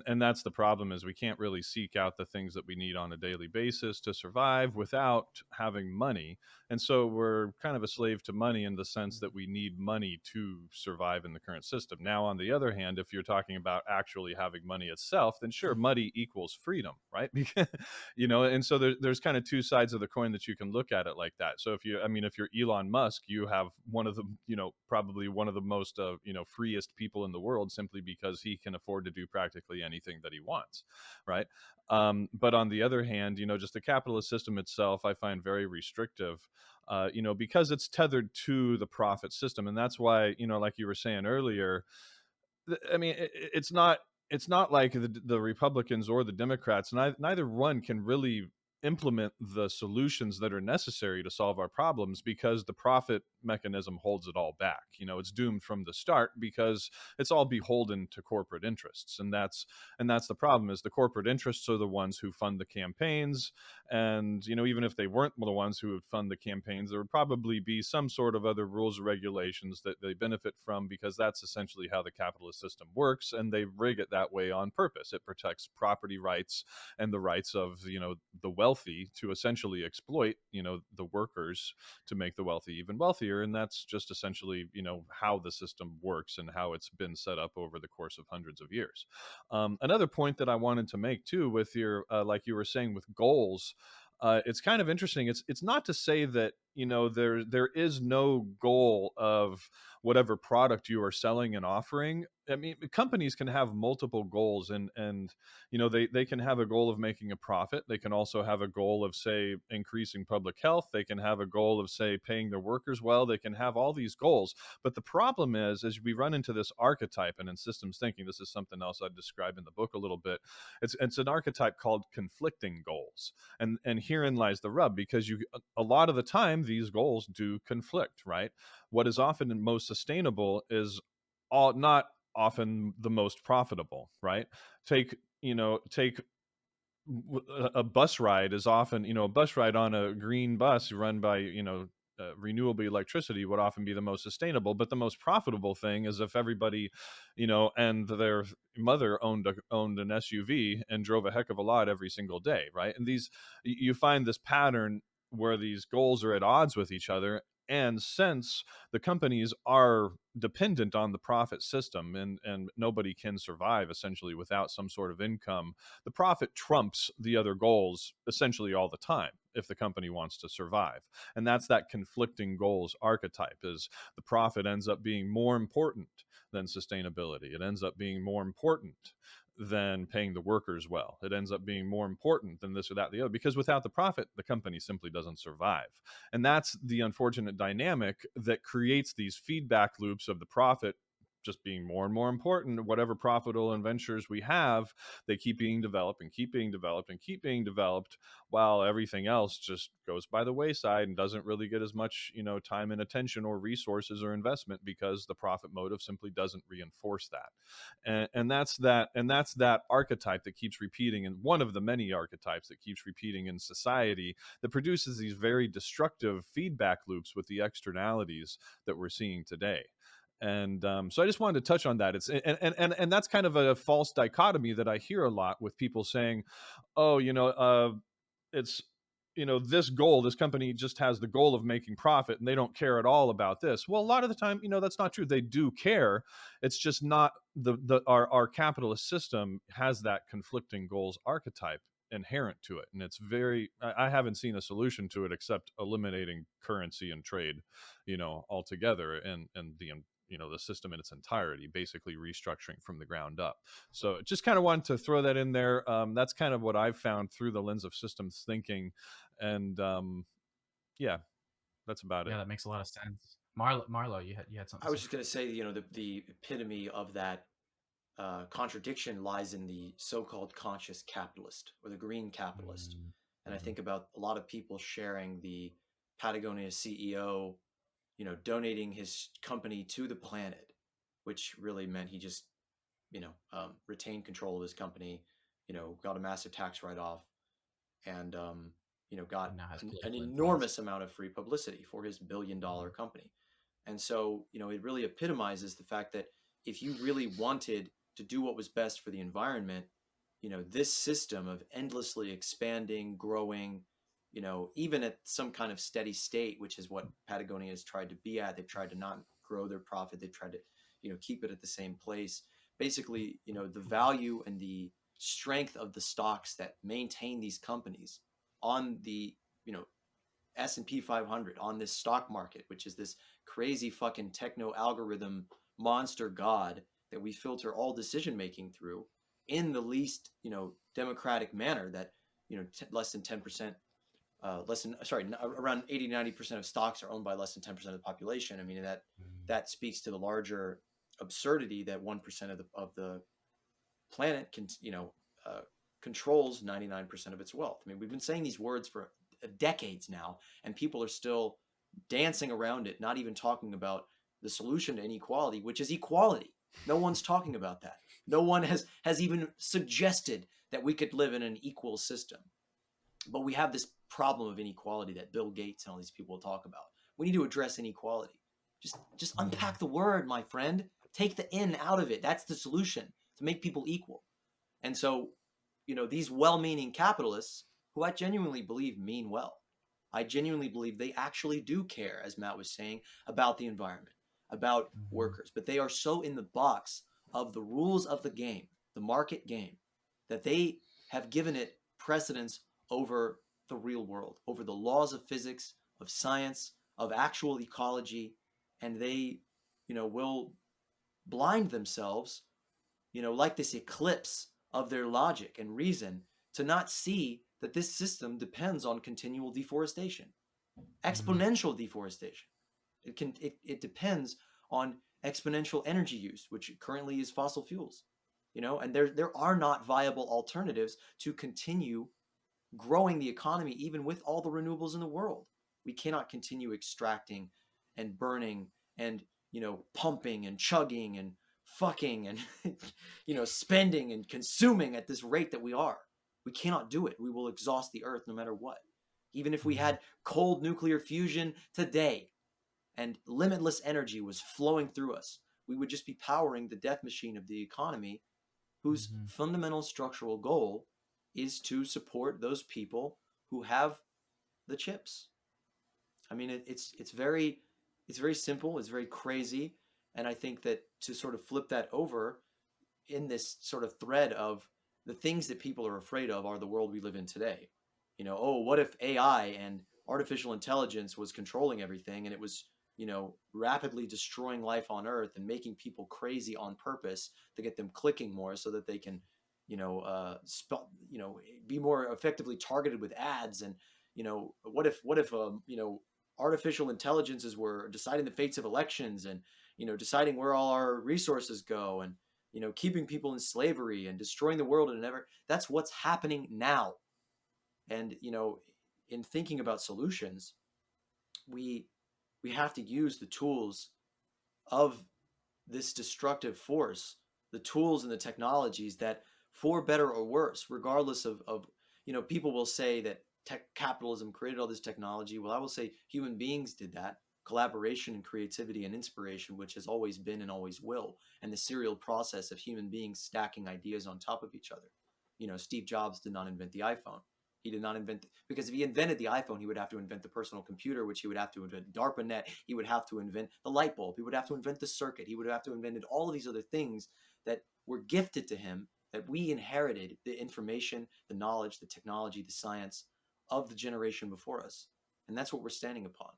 and that's the problem, is we can't really seek out the things that we need on a daily basis to survive without having money. And so we're kind of a slave to money in the sense that we need money to survive in the current system. Now, on the other hand, if you're talking about actually having money itself, then sure, money equals freedom, right? Because, and so there's kind of two sides of the coin that you can look at it like that. So if you're Elon Musk, you have one of the, probably one of the most, freest people in the world, simply because he can afford to do practically anything that he wants, right? But on the other hand, just the capitalist system itself, I find very restrictive, because it's tethered to the profit system. And that's why, like you were saying earlier, I mean, it's not like the Republicans or the Democrats. Neither one can really implement the solutions that are necessary to solve our problems, because the profit mechanism holds it all back. It's doomed from the start because it's all beholden to corporate interests, and that's the problem. Is the corporate interests are the ones who fund the campaigns, and even if they weren't the ones who would fund the campaigns, there would probably be some sort of other rules or regulations that they benefit from, because that's essentially how the capitalist system works, and they rig it that way on purpose. It protects property rights and the rights of the wealthy to essentially exploit the workers to make the wealthy even wealthier. And that's just essentially how the system works and how it's been set up over the course of hundreds of years. Another point that I wanted to make too, with your like you were saying, with goals, it's kind of interesting. It's not to say that there is no goal of whatever product you are selling and offering. I mean, companies can have multiple goals, and they can have a goal of making a profit. They can also have a goal of, say, increasing public health. They can have a goal of, say, paying their workers well. They can have all these goals. But the problem is we run into this archetype, and in systems thinking, this is something else I describe in the book a little bit. It's an archetype called conflicting goals. And herein lies the rub, because a lot of the time these goals do conflict, right? What is often most sustainable is not often the most profitable, right? Take a bus ride is often, a bus ride on a green bus run by, renewable electricity would often be the most sustainable. But the most profitable thing is if everybody, and their mother owned an SUV and drove a heck of a lot every single day, right? And you find this pattern where these goals are at odds with each other. And since the companies are dependent on the profit system, and nobody can survive essentially without some sort of income, the profit trumps the other goals essentially all the time if the company wants to survive. And that's that conflicting goals archetype. Is the profit ends up being more important than sustainability. It ends up being more important than paying the workers well. It ends up being more important than this or that, the other, because without the profit, the company simply doesn't survive. And that's the unfortunate dynamic that creates these feedback loops of the profit just being more and more important. Whatever profitable ventures we have, they keep being developed and keep being developed and keep being developed, while everything else just goes by the wayside and doesn't really get as much time and attention or resources or investment, because the profit motive simply doesn't reinforce that. And that's that archetype that keeps repeating, and one of the many archetypes that keeps repeating in society, that produces these very destructive feedback loops with the externalities that we're seeing today. And so I just wanted to touch on that. And that's kind of a false dichotomy that I hear a lot, with people saying, oh, it's this company just has the goal of making profit and they don't care at all about this. Well, a lot of the time, that's not true. They do care. It's just not our capitalist system has that conflicting goals archetype inherent to it, and it's very. I haven't seen a solution to it except eliminating currency and trade, altogether, and the system in its entirety, basically restructuring from the ground up. So just kind of wanted to throw that in there. That's kind of what I've found through the lens of systems thinking, and yeah, that's about it. Yeah, that makes a lot of sense. Marlo, you had something I to was say. just going to say, the epitome of that contradiction lies in the so-called conscious capitalist or the green capitalist. And I think about a lot of people sharing the Patagonia CEO, donating his company to the planet, which really meant he just, retained control of his company, got a massive tax write-off, and got Now has an political influence. enormous amount of free publicity for his billion-dollar company. And so, it really epitomizes the fact that if you really wanted to do what was best for the environment, this system of endlessly expanding, growing, even at some kind of steady state, which is what Patagonia has tried to be at. They've tried to not grow their profit. They've tried to, keep it at the same place. Basically, the value and the strength of the stocks that maintain these companies on the, S&P 500, on this stock market, which is this crazy fucking techno algorithm monster god that we filter all decision making through in the least, democratic manner, that, less than 10%, around 80-90% of stocks are owned by less than 10% of the population. I mean, that speaks to the larger absurdity that 1% of the planet can, controls 99% of its wealth. I mean, we've been saying these words for decades now, and people are still dancing around it, not even talking about the solution to inequality, which is equality. No one's talking about that. No one has even suggested that we could live in an equal system. But we have this problem of inequality that Bill Gates and all these people talk about. We need to address inequality. Just unpack the word, my friend. Take the in out of it. That's the solution, to make people equal. And so, these well-meaning capitalists, who I genuinely believe mean well, I genuinely believe they actually do care, as Matt was saying, about the environment, about workers. But they are so in the box of the rules of the game, the market game, that they have given it precedence over the real world, over the laws of physics, of science, of actual ecology, and they, will blind themselves, like this eclipse of their logic and reason, to not see that this system depends on continual deforestation, exponential deforestation. It depends on exponential energy use, which currently is fossil fuels, and there are not viable alternatives to continue growing the economy, even with all the renewables in the world. We cannot continue extracting and burning and, pumping and chugging and fucking and, spending and consuming at this rate that we are. We cannot do it. We will exhaust the earth no matter what. Even if we had cold nuclear fusion today and limitless energy was flowing through us, we would just be powering the death machine of the economy, whose fundamental structural goal is to support those people who have the chips. I mean, it's very simple. It's very crazy. And I think that to sort of flip that over in this sort of thread of the things that people are afraid of are the world we live in today. What if AI and artificial intelligence was controlling everything, and it was, rapidly destroying life on Earth and making people crazy on purpose to get them clicking more so that they can, be more effectively targeted with ads. And, what if artificial intelligences were deciding the fates of elections and, deciding where all our resources go, and, keeping people in slavery and destroying the world, and that's what's happening now. And, in thinking about solutions, we have to use the tools of this destructive force, the tools and the technologies that, for better or worse, regardless of people will say that capitalism created all this technology. Well, I will say human beings did that. Collaboration and creativity and inspiration, which has always been and always will, and the serial process of human beings stacking ideas on top of each other. Steve Jobs did not invent the iPhone. He did not invent, because if he invented the iPhone, he would have to invent the personal computer, which he would have to invent DARPANET. He would have to invent the light bulb. He would have to invent the circuit. He would have to invent all of these other things that were gifted to him, that we inherited the information, the knowledge, the technology, the science of the generation before us. And that's what we're standing upon.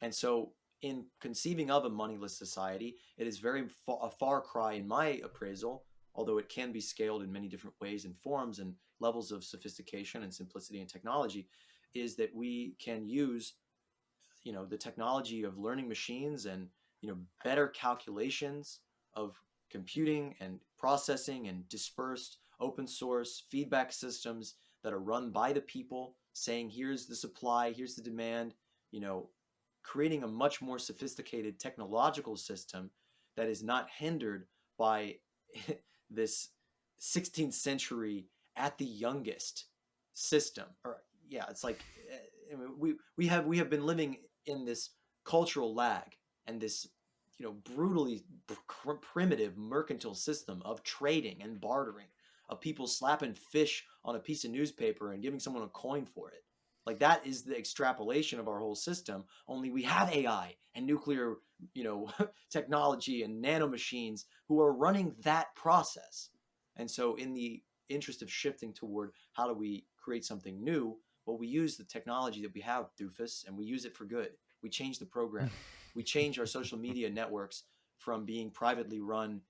And so, in conceiving of a moneyless society, it is a far cry in my appraisal, although it can be scaled in many different ways and forms and levels of sophistication and simplicity and technology, is that we can use, the technology of learning machines and, better calculations of computing and processing and dispersed open source feedback systems that are run by the people, saying here's the supply, here's the demand, you know creating a much more sophisticated technological system that is not hindered by this 16th century at the youngest system. Or yeah, it's like, we have been living in this cultural lag and this, brutally primitive mercantile system of trading and bartering, of people slapping fish on a piece of newspaper and giving someone a coin for it. Like, that is the extrapolation of our whole system. Only we have AI and nuclear, technology and nanomachines who are running that process. And so, in the interest of shifting toward how do we create something new, well, we use the technology that we have, doofus, and we use it for good. We change the programming. We change our social media networks from being privately run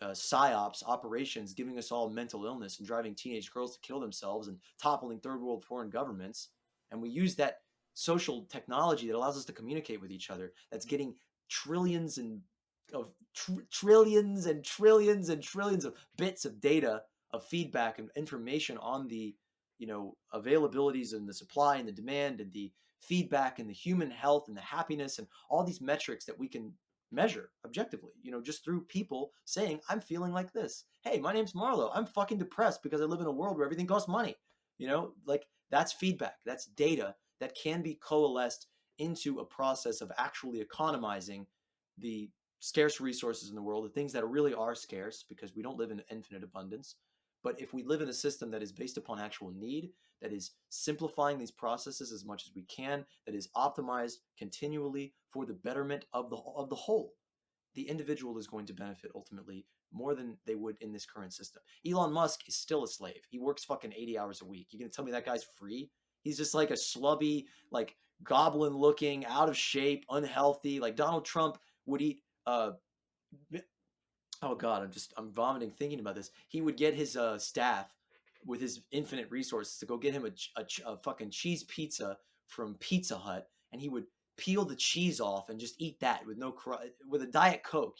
psyops operations, giving us all mental illness and driving teenage girls to kill themselves and toppling third world foreign governments. And we use that social technology that allows us to communicate with each other, that's getting trillions and trillions and trillions and trillions of bits of data, of feedback and information on the, availabilities and the supply and the demand and the feedback and the human health and the happiness and all these metrics that we can measure objectively, just through people saying, I'm feeling like this. Hey, my name's Marlo. I'm fucking depressed because I live in a world where everything costs money. Like, that's feedback, that's data that can be coalesced into a process of actually economizing the scarce resources in the world, the things that really are scarce, because we don't live in infinite abundance. But if we live in a system that is based upon actual need, that is simplifying these processes as much as we can, that is optimized continually for the betterment of the whole, the individual is going to benefit ultimately more than they would in this current system. Elon Musk is still a slave. He works fucking 80 hours a week. You gonna tell me that guy's free? He's just like a schlubby, like goblin looking, out of shape, unhealthy. Like Donald Trump would eat oh god, I'm vomiting thinking about this. He would get his staff with his infinite resources to go get him a fucking cheese pizza from Pizza Hut, and he would peel the cheese off and just eat that with with a Diet Coke.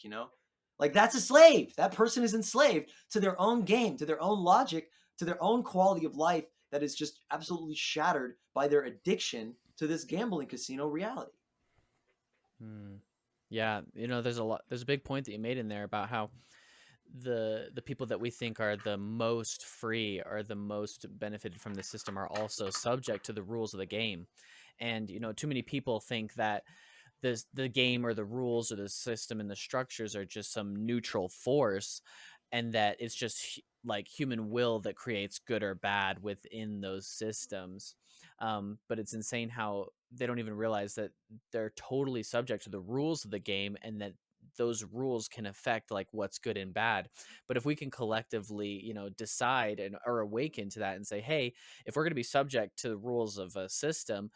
Like, that's a slave. That person is enslaved to their own game, to their own logic, to their own quality of life that is just absolutely shattered by their addiction to this gambling casino reality. Yeah, there's a big point that you made in there about how the people that we think are the most free or the most benefited from the system are also subject to the rules of the game. And too many people think that the game or the rules or the system and the structures are just some neutral force, and that it's just like human will that creates good or bad within those systems. But it's insane how they don't even realize that they're totally subject to the rules of the game, and that those rules can affect like what's good and bad. But if we can collectively, decide and or awaken to that and say, hey, if we're going to be subject to the rules of a system,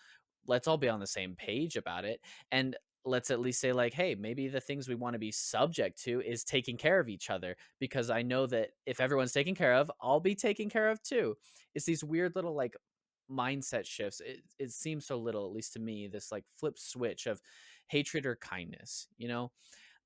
let's all be on the same page about it. And let's at least say, like, hey, maybe the things we want to be subject to is taking care of each other, because I know that if everyone's taken care of, I'll be taken care of too. It's these weird little like mindset shifts. It seems so little, at least to me, this like flip switch of hatred or kindness,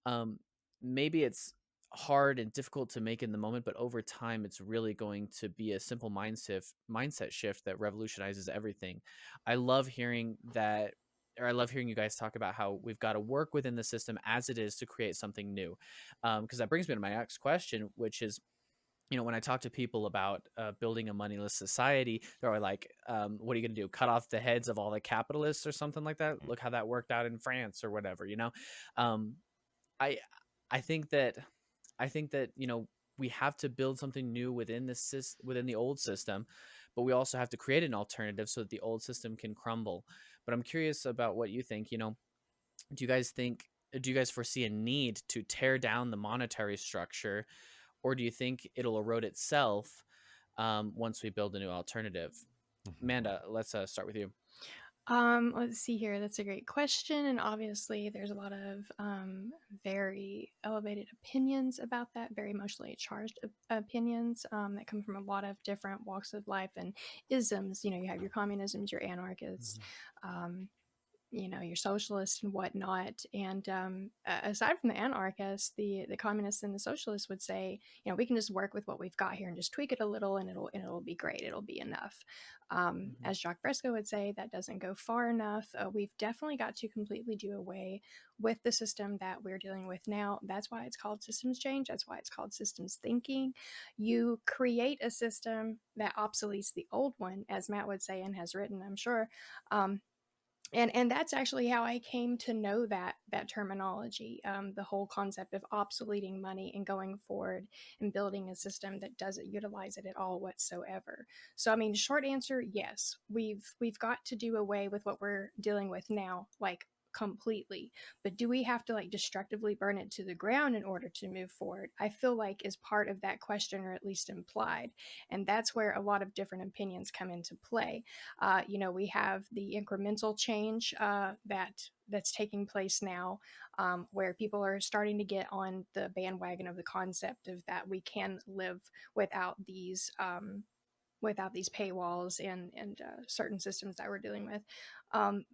um, maybe it's hard and difficult to make in the moment, but over time, it's really going to be a simple mindset shift that revolutionizes everything. I love hearing that, or I love hearing you guys talk about how we've got to work within the system as it is to create something new. Because that brings me to my next question, which is, when I talk to people about building a moneyless society, they're like, what are you going to do? Cut off the heads of all the capitalists or something like that? Look how that worked out in France or whatever. Um, I I think that we have to build something new within within the old system, but we also have to create an alternative so that the old system can crumble. But I'm curious about what you think. Do you guys foresee a need to tear down the monetary structure, or do you think it'll erode itself once we build a new alternative? Amanda, let's start with you. Let's see here. That's a great question. And obviously, there's a lot of very elevated opinions about that, very emotionally charged opinions that come from a lot of different walks of life and isms. You know, you have your communisms, your anarchists, um, your socialists and whatnot. And aside from the anarchists, the communists and the socialists would say, we can just work with what we've got here and just tweak it a little, and it'll be great. It'll be enough. As Jacques Fresco would say, that doesn't go far enough. We've definitely got to completely do away with the system that we're dealing with now. That's why it's called systems change. That's why it's called systems thinking. You create a system that obsoletes the old one, as Matt would say and has written, I'm sure. And that's actually how I came to know that terminology, the whole concept of obsoleting money and going forward and building a system that doesn't utilize it at all whatsoever. So, I mean, short answer, yes, we've got to do away with what we're dealing with now, like completely. But do we have to like destructively burn it to the ground in order to move forward? I feel like is part of that question, or at least implied. And that's where a lot of different opinions come into play. We have the incremental change that's taking place now, where people are starting to get on the bandwagon of the concept of that we can live without these paywalls and certain systems that we're dealing with.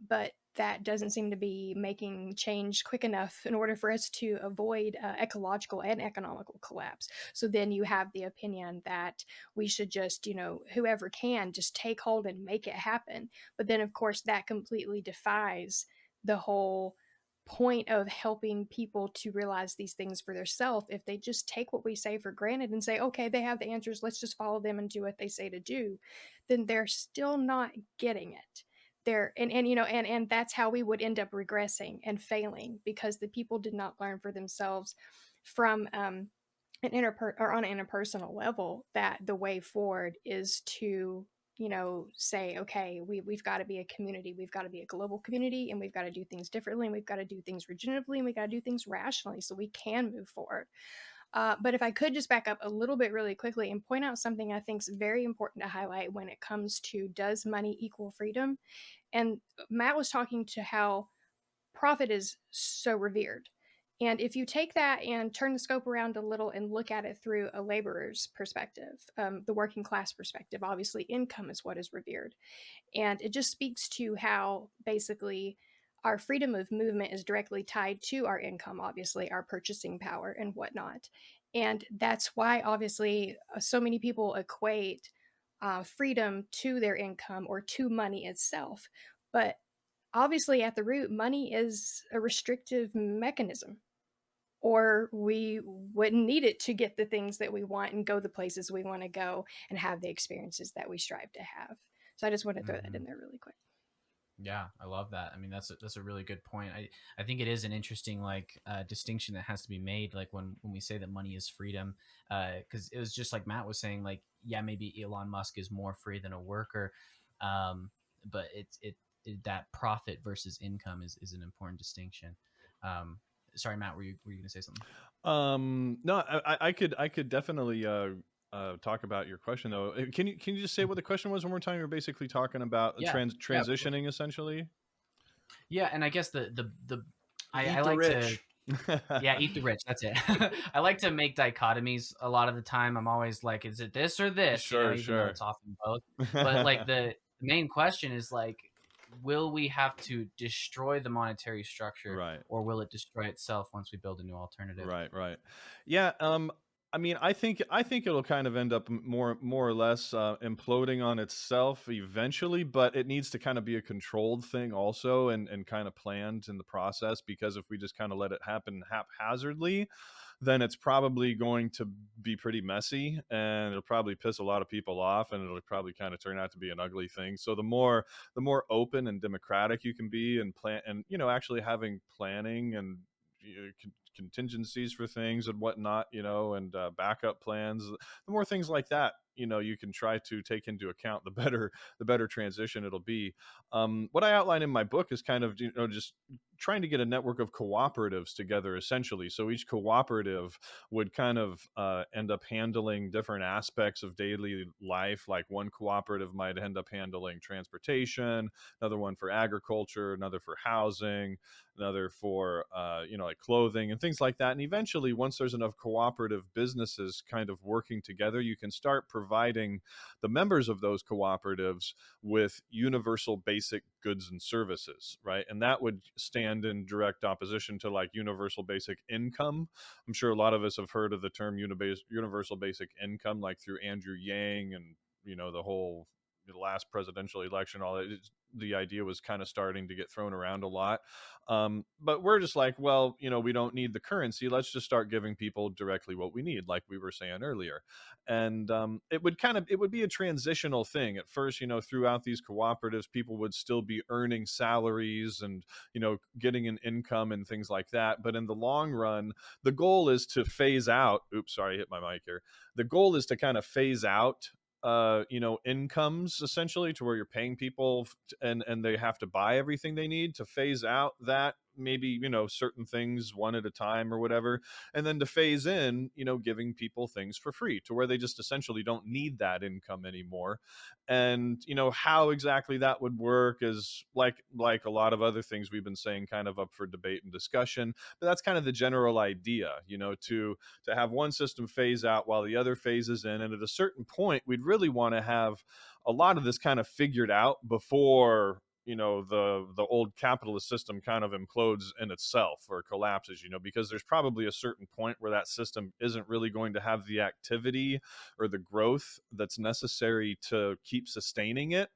But that doesn't seem to be making change quick enough in order for us to avoid ecological and economical collapse. So then you have the opinion that we should just, whoever can just take hold and make it happen. But then, of course, that completely defies the whole point of helping people to realize these things for themselves. If they just take what we say for granted and say, okay, they have the answers, let's just follow them and do what they say to do, then they're still not getting it. And that's how we would end up regressing and failing, because the people did not learn for themselves from on an interpersonal level that the way forward is to say, okay, we've got to be a community, we've got to be a global community, and we've got to do things differently, and we've got to do things regeneratively, and we've got to do things rationally so we can move forward. But if I could just back up a little bit really quickly and point out something I think is very important to highlight when it comes to, does money equal freedom? And Matt was talking to how profit is so revered. And if you take that and turn the scope around a little and look at it through a laborer's perspective, the working class perspective, obviously income is what is revered. And it just speaks to how basically our freedom of movement is directly tied to our income, obviously, our purchasing power and whatnot. And that's why, obviously, so many people equate freedom to their income or to money itself. But obviously, at the root, money is a restrictive mechanism, or we wouldn't need it to get the things that we want and go the places we want to go and have the experiences that we strive to have. So I just want to throw that in there really quick. Yeah, I love that. I mean, that's a really good point. I think it is an interesting distinction that has to be made, like when we say that money is freedom, because it was just like Matt was saying, like, yeah, maybe Elon Musk is more free than a worker, but that profit versus income is an important distinction. Sorry, Matt, were you going to say something? No, I could definitely talk about your question though. Can you just say what the question was one more time? You're basically talking about transitioning essentially. Yeah, and I guess I the like rich. yeah, eat the rich. That's it. I like to make dichotomies a lot of the time. I'm always like, is it this or this? Sure, even though it's often both. But like the main question is like, will we have to destroy the monetary structure, right, or will it destroy itself once we build a new alternative? Right. Yeah. I mean, I think it'll kind of end up more or less imploding on itself eventually, but it needs to kind of be a controlled thing also, and kind of planned in the process. Because if we just kind of let it happen haphazardly, then it's probably going to be pretty messy, and it'll probably piss a lot of people off, and it'll probably kind of turn out to be an ugly thing. So the more open and democratic you can be, and plan, and actually having planning and contingencies for things and whatnot, and backup plans, the more things like that you can try to take into account, the better transition it'll be. What I outline in my book is kind of, just trying to get a network of cooperatives together, essentially. So each cooperative would kind of end up handling different aspects of daily life. Like one cooperative might end up handling transportation, another one for agriculture, another for housing, another for like clothing and things like that. And eventually, once there's enough cooperative businesses kind of working together, you can start providing the members of those cooperatives with universal basic goods and services, right? And that would stand in direct opposition to like universal basic income. I'm sure a lot of us have heard of the term universal basic income, like through Andrew Yang and the last presidential election. All that, the idea was kind of starting to get thrown around a lot. But we're just like, well, we don't need the currency. Let's just start giving people directly what we need, like we were saying earlier. And it would be a transitional thing at first. Throughout these cooperatives, people would still be earning salaries and getting an income and things like that. But in the long run, the goal is to phase out. Oops, sorry, I hit my mic here. The goal is to kind of phase out incomes, essentially, to where you're paying people and they have to buy everything they need, to phase out that, maybe certain things one at a time or whatever, and then to phase in giving people things for free, to where they just essentially don't need that income anymore. And how exactly that would work is like a lot of other things we've been saying, kind of up for debate and discussion. But that's kind of the general idea, to have one system phase out while the other phases in. And at a certain point, we'd really want to have a lot of this kind of figured out before the old capitalist system kind of implodes in itself or collapses, because there's probably a certain point where that system isn't really going to have the activity or the growth that's necessary to keep sustaining it.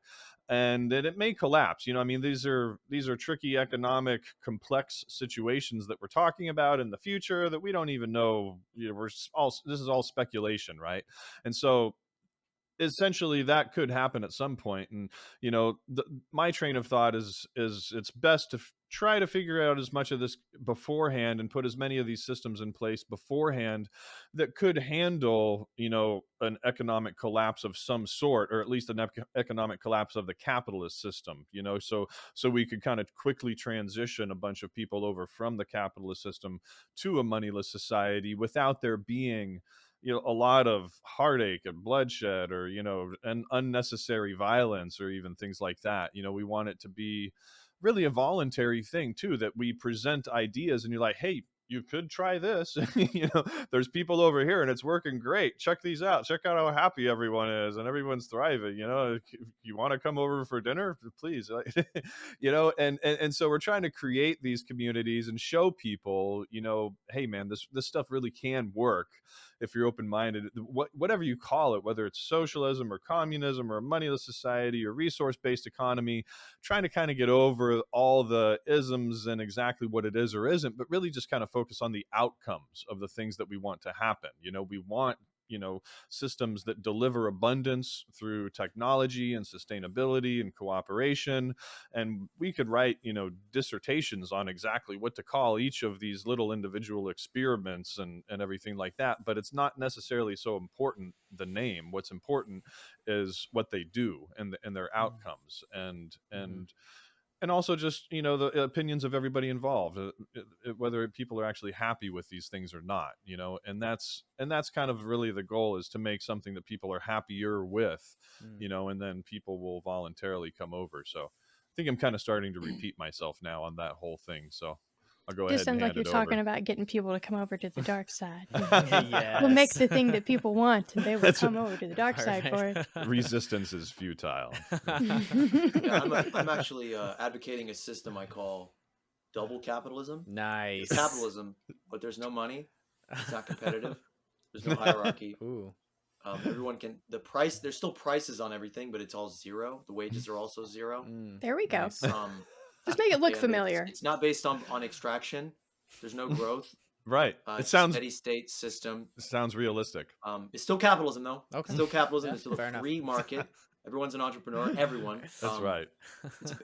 And then it may collapse. I mean, these are tricky economic, complex situations that we're talking about in the future that we don't even know. This is all speculation, right? And so essentially that could happen at some point. And my train of thought is it's best to try to figure out as much of this beforehand and put as many of these systems in place beforehand that could handle an economic collapse of some sort, or at least an economic collapse of the capitalist system, so we could kind of quickly transition a bunch of people over from the capitalist system to a moneyless society without there being a lot of heartache and bloodshed, or and unnecessary violence, or even things like that. We want it to be really a voluntary thing too, that we present ideas and you're like, hey, you could try this. There's people over here and it's working great. Check these out. Check out how happy everyone is and everyone's thriving. You want to come over for dinner, please. And so we're trying to create these communities and show people, hey man, this stuff really can work if you're open-minded. Whatever you call it, whether it's socialism or communism or a moneyless society or resource-based economy, trying to kind of get over all the isms and exactly what it is or isn't, but really just kind of focus on the outcomes of the things that we want to happen. We want systems that deliver abundance through technology and sustainability and cooperation. And we could write dissertations on exactly what to call each of these little individual experiments and everything like that. But it's not necessarily so important the name. What's important is what they do and their outcomes, and also just the opinions of everybody involved, whether people are actually happy with these things or not. And that's kind of really the goal, is to make something that people are happier with, and then people will voluntarily come over. So I think I'm kind of starting to repeat myself now on that whole thing, so I'll go ahead Just and sounds hand like you're it talking over. about getting people to come over to the dark side. Yes. We'll make the thing that people want, and they will That's come over to the dark side for it. Resistance is futile. Yeah, I'm actually advocating a system I call double capitalism. Nice. It's capitalism, but there's no money. It's not competitive. There's no hierarchy. Ooh. Everyone can, there's still prices on everything, but it's all zero. The wages are also zero. There we go. Nice. Just make it look and familiar. It's not based on extraction. There's no growth. Right. It It's sounds a steady state system. realistic. It's still capitalism, though. Okay. It's still capitalism. Yeah, It's still fair a enough. free market. Everyone's an entrepreneur. Everyone. That's right.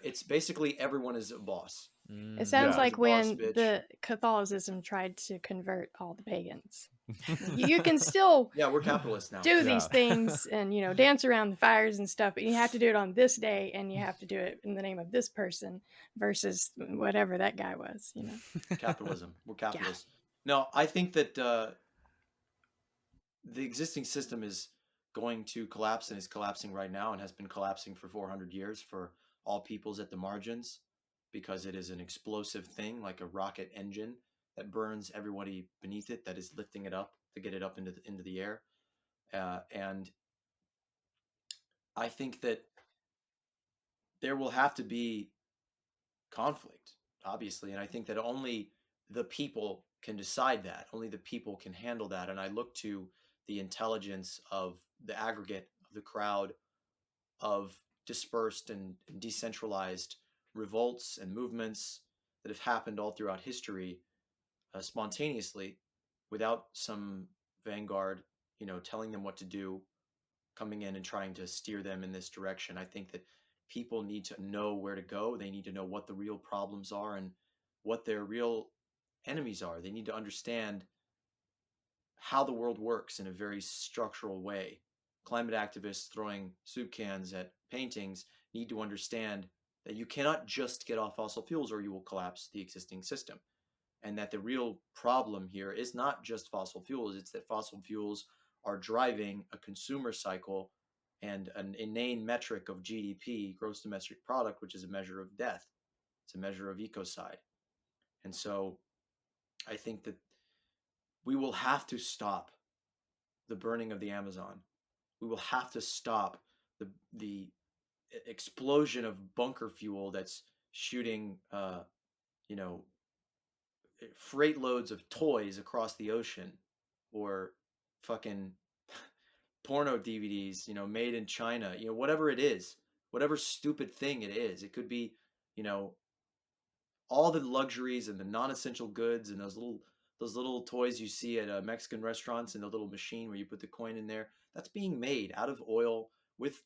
It's basically everyone is a boss. It sounds Yeah. like As a boss when bitch. the Catholicism tried to convert all the pagans. You can still Yeah, we're capitalists now. do these Yeah. things and dance around the fires and stuff, but you have to do it on this day and you have to do it in the name of this person versus whatever that guy was. Capitalism. We're Yeah. capitalists. No, I think that the existing system is going to collapse and is collapsing right now and has been collapsing for 400 years for all peoples at the margins because it is an explosive thing like a rocket engine that burns everybody beneath it that is lifting it up to get it up into the air. And I think that there will have to be conflict, obviously. And I think that only the people can decide that. Only the people can handle that. And I look to the intelligence of the aggregate of the crowd of dispersed and decentralized revolts and movements that have happened all throughout history spontaneously without some vanguard, telling them what to do, coming in and trying to steer them in this direction. I think that people need to know where to go. They need to know what the real problems are and what their real enemies are. They need to understand how the world works in a very structural way. Climate activists throwing soup cans at paintings need to understand that you cannot just get off fossil fuels or you will collapse the existing system. And that the real problem here is not just fossil fuels, it's that fossil fuels are driving a consumer cycle and an inane metric of GDP, gross domestic product, which is a measure of death. It's a measure of ecocide. And so I think that we will have to stop the burning of the Amazon. We will have to stop the explosion of bunker fuel that's shooting, you know, freight loads of toys across the ocean, or fucking porno DVDs, made in China, whatever it is, whatever stupid thing it is. It could be, you know, all the luxuries and the non-essential goods and those little toys you see at Mexican restaurants and the little machine where you put the coin in there. That's being made out of oil with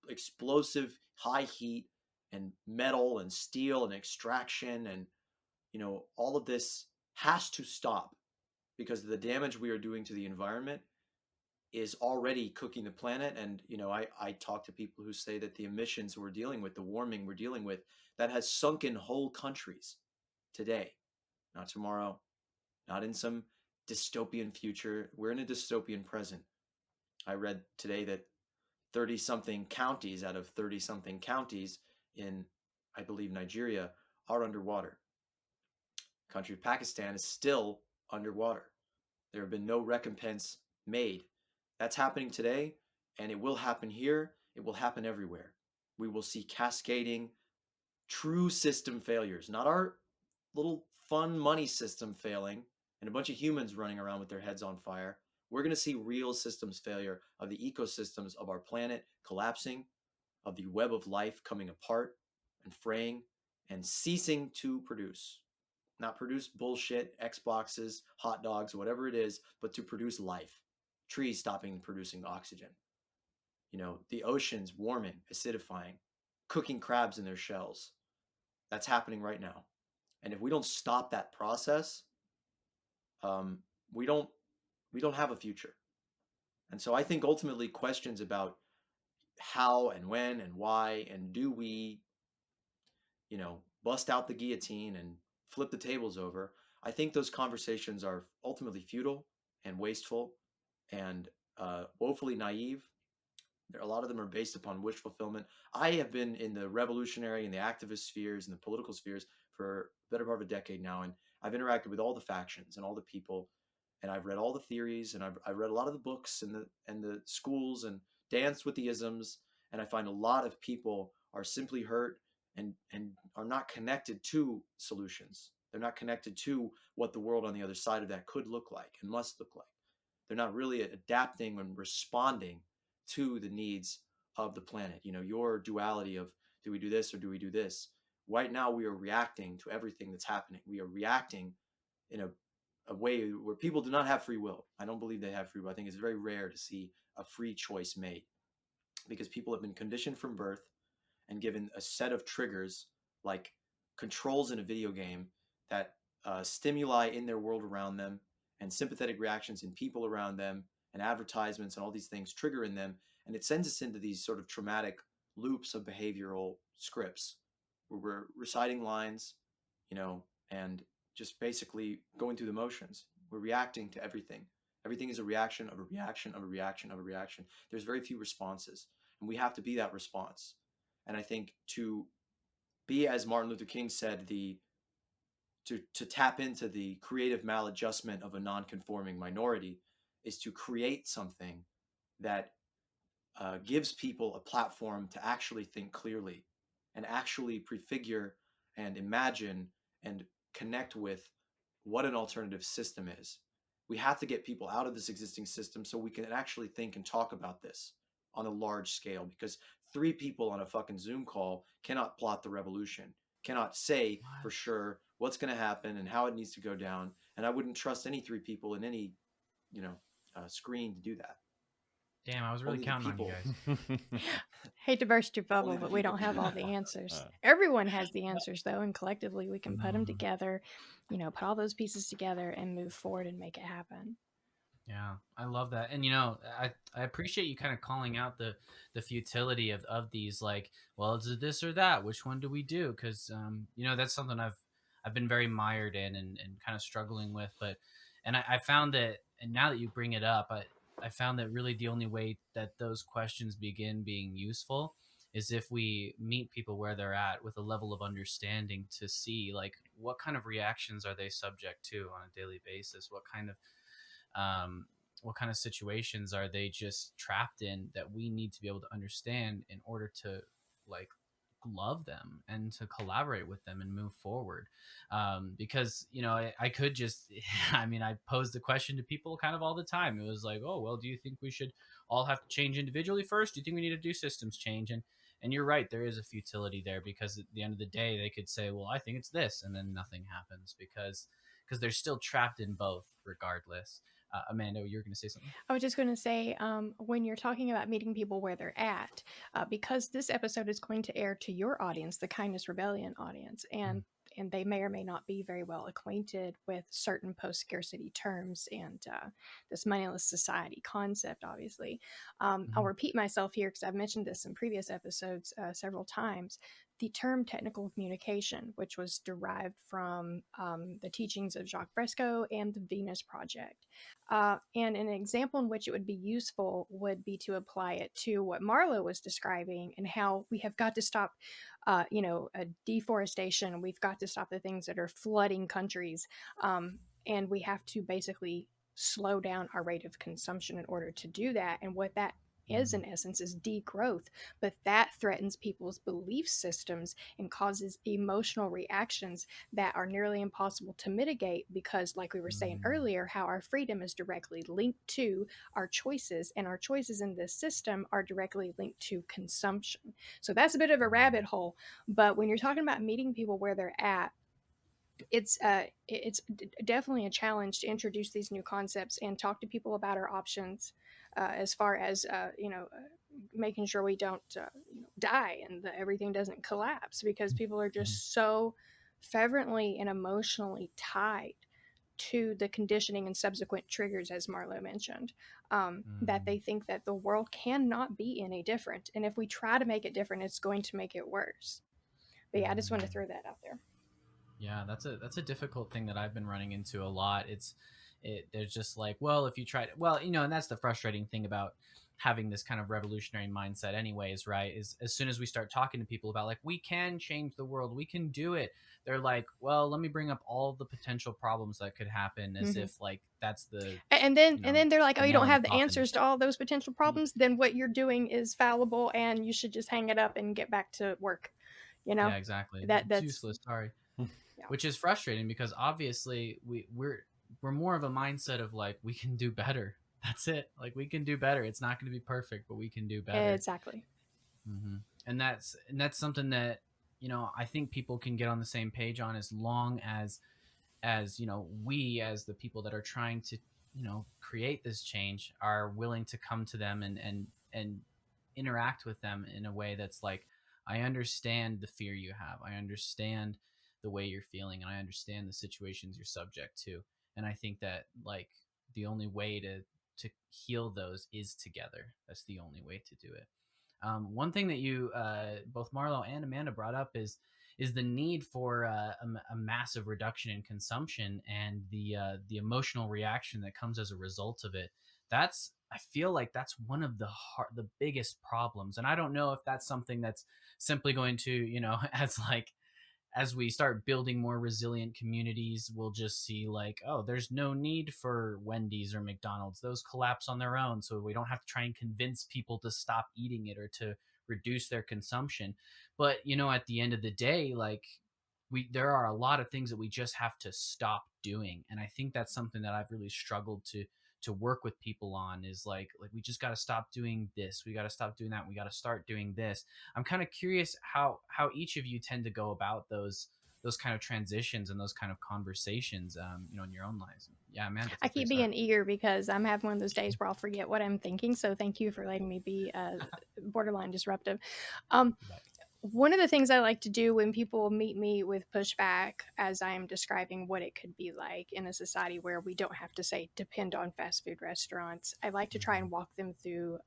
explosive high heat and metal and steel and extraction, and all of this has to stop because the damage we are doing to the environment is already cooking the planet. And I talk to people who say that the emissions we're dealing with, the warming we're dealing with, that has sunken whole countries today, not tomorrow, not in some dystopian future. We're in a dystopian present. I read today that 30 something counties out of 30 something counties in, I believe, Nigeria are underwater. The country of Pakistan is still underwater. There have been no recompense made. That's happening today, and it will happen here. It will happen everywhere. We will see cascading, true system failures, not our little fun money system failing and a bunch of humans running around with their heads on fire. We're going to see real systems failure of the ecosystems of our planet collapsing, of the web of life coming apart and fraying and ceasing to produce. Not produce bullshit, Xboxes, hot dogs, whatever it is, but to produce life. Trees stopping producing oxygen. The oceans warming, acidifying, cooking crabs in their shells. That's happening right now. And if we don't stop that process, we don't have a future. And so I think ultimately questions about how and when and why and do we, bust out the guillotine and flip the tables over, I think those conversations are ultimately futile and wasteful and woefully naive. A lot of them are based upon wish fulfillment. I have been in the revolutionary and the activist spheres and the political spheres for the better part of a decade now, and I've interacted with all the factions and all the people, and I've read all the theories, and I've read a lot of the books and the schools and danced with the isms, and I find a lot of people are simply hurt and are not connected to solutions. They're not connected to what the world on the other side of that could look like and must look like. They're not really adapting and responding to the needs of the planet. Your duality of do we do this or do we do this? Right now, we are reacting to everything that's happening. We are reacting in a way where people do not have free will. I don't believe they have free will. I think it's very rare to see a free choice made because people have been conditioned from birth and given a set of triggers like controls in a video game that stimuli in their world around them and sympathetic reactions in people around them, and advertisements and all these things trigger in them, and it sends us into these sort of traumatic loops of behavioral scripts where we're reciting lines, and just basically going through the motions. We're reacting to everything. Everything is a reaction of a reaction of a reaction of a reaction. There's very few responses, and we have to be that response. And I think to be, as Martin Luther King said, to tap into the creative maladjustment of a non-conforming minority is to create something that gives people a platform to actually think clearly and actually prefigure and imagine and connect with what an alternative system is. We have to get people out of this existing system so we can actually think and talk about this on a large scale, because 3 people on a fucking Zoom call cannot plot the revolution, cannot say for sure what's going to happen and how it needs to go down. And I wouldn't trust any 3 people in any, screen to do that. Damn, I was really Only the counting on you people. guys. Hate to burst your bubble, Only the but we people don't can have do all that. the answers. Everyone has the answers, though, and collectively we can put them Mhm. together, put all those pieces together and move forward and make it happen. Yeah, I love that. And I appreciate you kind of calling out the futility of these, like, well, is it this or that? Which one do we do? Because that's something I've been very mired in and kind of struggling with. But I found that, and now that you bring it up, I found that really the only way that those questions begin being useful is if we meet people where they're at with a level of understanding to see, like, what kind of reactions are they subject to on a daily basis, what kind of situations are they just trapped in that we need to be able to understand in order to, like, love them and to collaborate with them and move forward. Because I could just I posed the question to people kind of all the time. It was like, oh well, do you think we should all have to change individually first? Do you think we need to do systems change? And you're right, there is a futility there, because at the end of the day they could say, well, I think it's this, and then nothing happens because they're still trapped in both regardless. Amanda, you're going to say something? I was just going to say, when you're talking about meeting people where they're at, because this episode is going to air to your audience, the Kindness Rebellion audience, and they may or may not be very well acquainted with certain post-scarcity terms and this moneyless society concept, obviously. I'll repeat myself here because I've mentioned this in previous episodes several times. The term technical communication, which was derived from the teachings of Jacques Fresco and the Venus Project. And an example in which it would be useful would be to apply it to what Marlo was describing and how we have got to stop, deforestation. We've got to stop the things that are flooding countries. And we have to basically slow down our rate of consumption in order to do that. And what that is, in essence, is degrowth, but that threatens people's belief systems and causes emotional reactions that are nearly impossible to mitigate because, like we were saying earlier, how our freedom is directly linked to our choices, and our choices in this system are directly linked to consumption. So that's a bit of a rabbit hole, but when you're talking about meeting people where they're at, it's definitely a challenge to introduce these new concepts and talk to people about our options, as far as making sure we don't die and that everything doesn't collapse, because people are just so fervently and emotionally tied to the conditioning and subsequent triggers, as Marlo mentioned, that they think that the world cannot be any different, and if we try to make it different, it's going to make it worse. But yeah, I just want to throw that out there. Yeah, that's a difficult thing that I've been running into a lot. There's just like, well, if you try to, well, and that's the frustrating thing about having this kind of revolutionary mindset anyways, right? Is as soon as we start talking to people about, like, we can change the world, we can do it, they're like, well, let me bring up all the potential problems that could happen, as if like that's the and then they're like, oh, you nail don't in the have the coffin. answers to all those potential problems, then what you're doing is fallible and you should just hang it up and get back to work. Yeah, exactly. That's It's useless. Sorry. Which is frustrating because obviously we're more of a mindset of, like, we can do better. That's it. Like, we can do better. It's not going to be perfect, but we can do better. Exactly. And that's something that I think people can get on the same page on, as long as we, as the people that are trying to create this change, are willing to come to them and interact with them in a way that's like, I understand the fear you have, I understand the way you're feeling, and I understand the situations you're subject to, And I think that like the only way to heal those is together. That's the only way to do it. One thing that you both Marlo and Amanda brought up is the need for a massive reduction in consumption and the emotional reaction that comes as a result of it. That's I feel like that's one of the biggest problems, and I don't know if that's something that's simply going to, as like as we start building more resilient communities, we'll just see like, oh, there's no need for Wendy's or McDonald's. Those collapse on their own. So we don't have to try and convince people to stop eating it or to reduce their consumption. But, at the end of the day, like there are a lot of things that we just have to stop doing. And I think that's something that I've really struggled to work with people on is like we just got to stop doing this, we got to stop doing that, we got to start doing this. I'm kind of curious how each of you tend to go about those kind of transitions and those kind of conversations, in your own lives. Yeah, Amanda, I feel free keep to start. being eager because I'm having one of those days where I'll forget what I'm thinking. So thank you for letting me be borderline disruptive. Um, Right. One of the things I like to do when people meet me with pushback, as I am describing what it could be like in a society where we don't have to say depend on fast food restaurants, I like to try and walk them through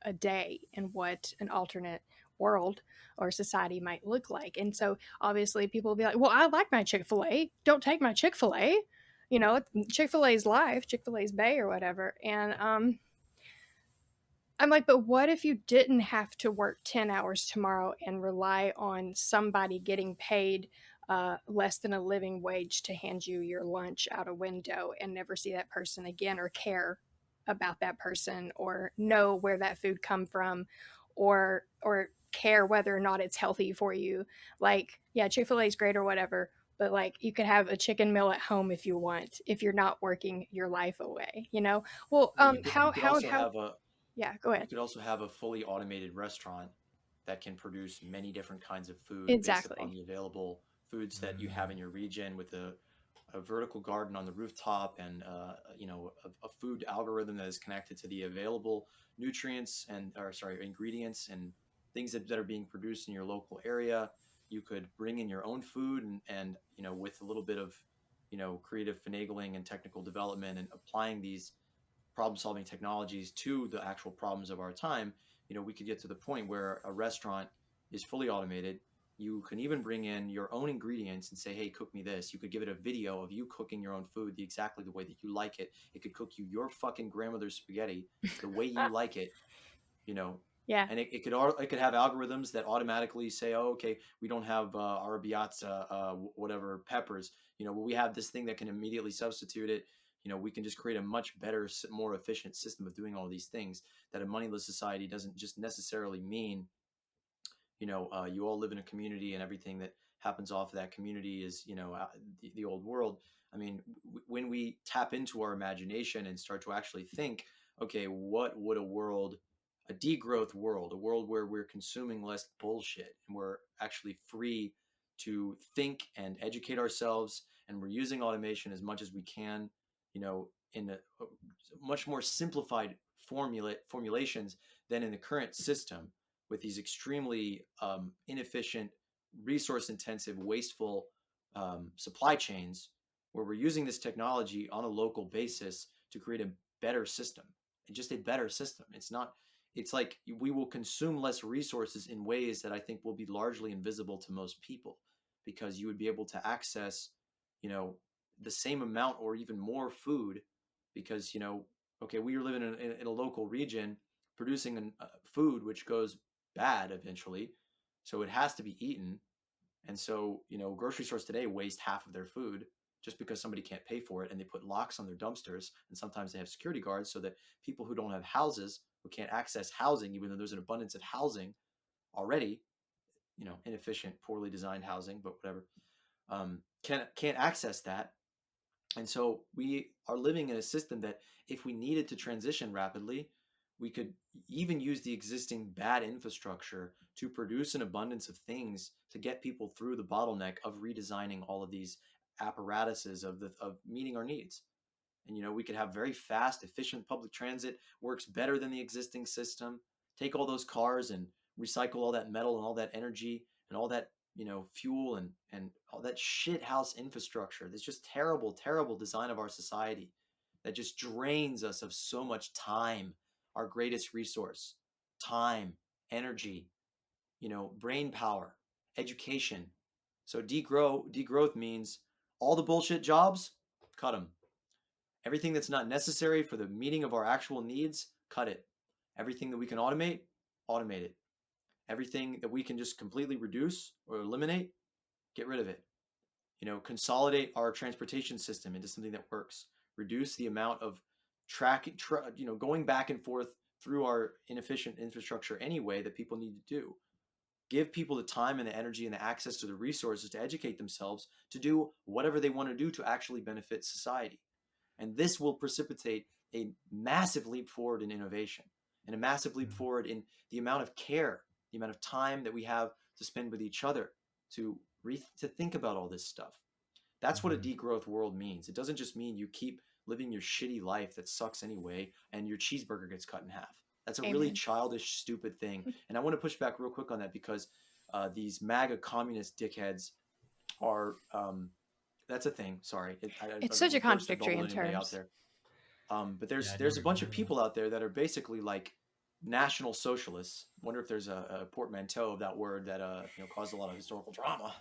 a day and what an alternate world or society might look like. And so obviously people will be like, well, I like my Chick-fil-A. Don't take my Chick-fil-A. Chick-fil-A's life, Chick-fil-A's Bay or whatever. And I'm like, but what if you didn't have to work 10 hours tomorrow and rely on somebody getting paid less than a living wage to hand you your lunch out a window and never see that person again or care about that person or know where that food come from or care whether or not it's healthy for you? Like, yeah, Chick-fil-A is great or whatever, but like you could have a chicken meal at home if you want, if you're not working your life away, you know? Well, Well, how yeah, go you ahead. could also have a fully automated restaurant that can produce many different kinds of food based upon Exactly. the available foods that you have in your region with a vertical garden on the rooftop and a food algorithm that is connected to the available nutrients and or sorry ingredients and things that are being produced in your local area. You could bring in your own food and with a little bit of creative finagling and technical development and applying these problem solving technologies to the actual problems of our time, we could get to the point where a restaurant is fully automated. You can even bring in your own ingredients and say, hey, cook me this. You could give it a video of you cooking your own food exactly the way that you like it. It could cook you your fucking grandmother's spaghetti the way you like it, you know. Yeah. And it could have algorithms that automatically say, oh, okay, we don't have arrabbiata, whatever peppers. We have this thing that can immediately substitute it. We can just create a much better, more efficient system of doing all these things. That a moneyless society doesn't just necessarily mean, you all live in a community and everything that happens off of that community is, the old world. I mean, when we tap into our imagination and start to actually think, okay, what would a degrowth world, a world where we're consuming less bullshit and we're actually free to think and educate ourselves, and we're using automation as much as we can, in a much more simplified formulations than in the current system with these extremely inefficient, resource intensive, wasteful supply chains, where we're using this technology on a local basis to create a better system, and just a better system. It's like we will consume less resources in ways that I think will be largely invisible to most people, because you would be able to access, the same amount or even more food, because, okay, we are living in a local region producing food which goes bad eventually, so it has to be eaten. And so, grocery stores today waste half of their food just because somebody can't pay for it, and they put locks on their dumpsters, and sometimes they have security guards so that people who don't have houses, who can't access housing even though there's an abundance of housing already, inefficient, poorly designed housing, but whatever, can't access that. And so we are living in a system that, if we needed to transition rapidly, we could even use the existing bad infrastructure to produce an abundance of things to get people through the bottleneck of redesigning all of these apparatuses of meeting our needs. And we could have very fast, efficient public transit, works better than the existing system. Take all those cars and recycle all that metal and all that energy and all that fuel and all that shit house infrastructure. This just terrible, terrible design of our society that just drains us of so much time, our greatest resource, time, energy, brain power, education. So degrowth means all the bullshit jobs, cut them. Everything that's not necessary for the meeting of our actual needs, cut it. Everything that we can automate, automate it. Everything that we can just completely reduce or eliminate, get rid of it. Consolidate our transportation system into something that works. Reduce the amount of going back and forth through our inefficient infrastructure anyway that people need to do. Give people the time and the energy and the access to the resources to educate themselves to do whatever they want to do to actually benefit society. And this will precipitate a massive leap forward in innovation and a massive leap forward in the amount of care, the amount of time that we have to spend with each other to think about all this stuff. That's what a degrowth world means. It doesn't just mean you keep living your shitty life that sucks anyway and your cheeseburger gets cut in half. That's a really Amen. childish, stupid thing. And I want to push back real quick on that because these MAGA communist dickheads are that's a thing. Sorry. It's such a I've burst contradictory in bubble anyway out terms. there. But there's Yeah, I'd there's a never bunch even of heard of people out there that are basically like national socialists. Wonder if there's a portmanteau of that word that caused a lot of historical drama.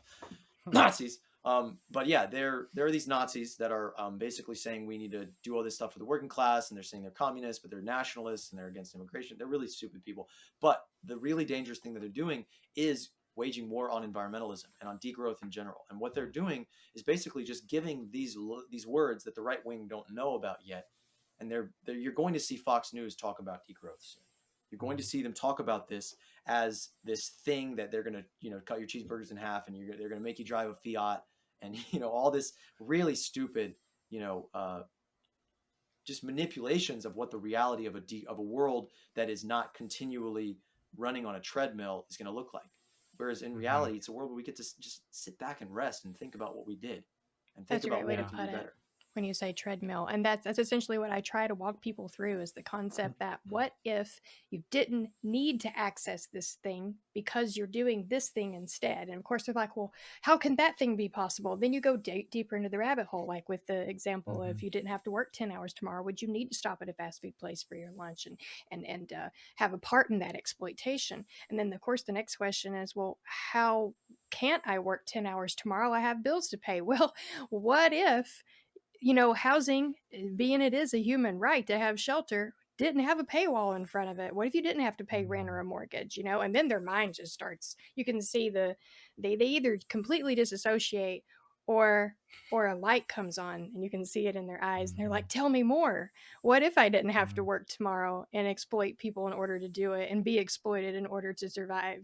Nazis. But yeah, there are these Nazis that are basically saying we need to do all this stuff for the working class, and they're saying they're communists, but they're nationalists and they're against immigration. They're really stupid people. But the really dangerous thing that they're doing is waging war on environmentalism and on degrowth in general. And what they're doing is basically just giving these words that the right wing don't know about yet. And you're going to see Fox News talk about degrowth soon. You're going to see them talk about this as this thing that they're going to, cut your cheeseburgers in half, and they're going to make you drive a Fiat, and all this really stupid, just manipulations of what the reality of a world that is not continually running on a treadmill is going to look like. Whereas in reality, it's a world where we get to just sit back and rest and think about what we did, and think That's a about great way what to we can put do it better. when you say treadmill. And that's essentially what I try to walk people through, is the concept that what if you didn't need to access this thing because you're doing this thing instead? And of course they're like, well, how can that thing be possible? Then you go deeper into the rabbit hole, like with the example of, you didn't have to work 10 hours tomorrow, would you need to stop at a fast food place for your lunch and have a part in that exploitation? And then of course the next question is, well, how can't I work 10 hours tomorrow? I have bills to pay. Well, what if housing, being it is a human right to have shelter, didn't have a paywall in front of it? What if you didn't have to pay rent or a mortgage? And then their mind just starts. You can see they either completely disassociate, or a light comes on and you can see it in their eyes, and they're like, tell me more. What if I didn't have to work tomorrow and exploit people in order to do it and be exploited in order to survive?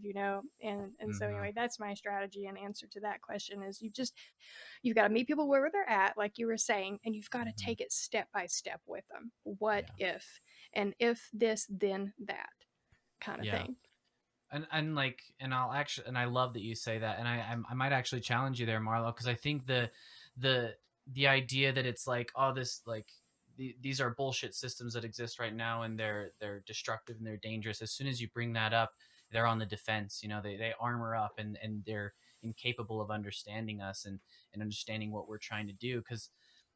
And so anyway, that's my strategy and answer to that question is you've got to meet people where they're at, like you were saying, and you've got to take it step by step with them. What if, and if this, then that kind of thing. And I love that you say that, and I might actually challenge you there, Marlo, because I think the idea that it's like, oh, this like these are bullshit systems that exist right now, and they're destructive and they're dangerous. As soon as you bring that up, they're on the defense. They armor up, and they're incapable of understanding us and understanding what we're trying to do. Because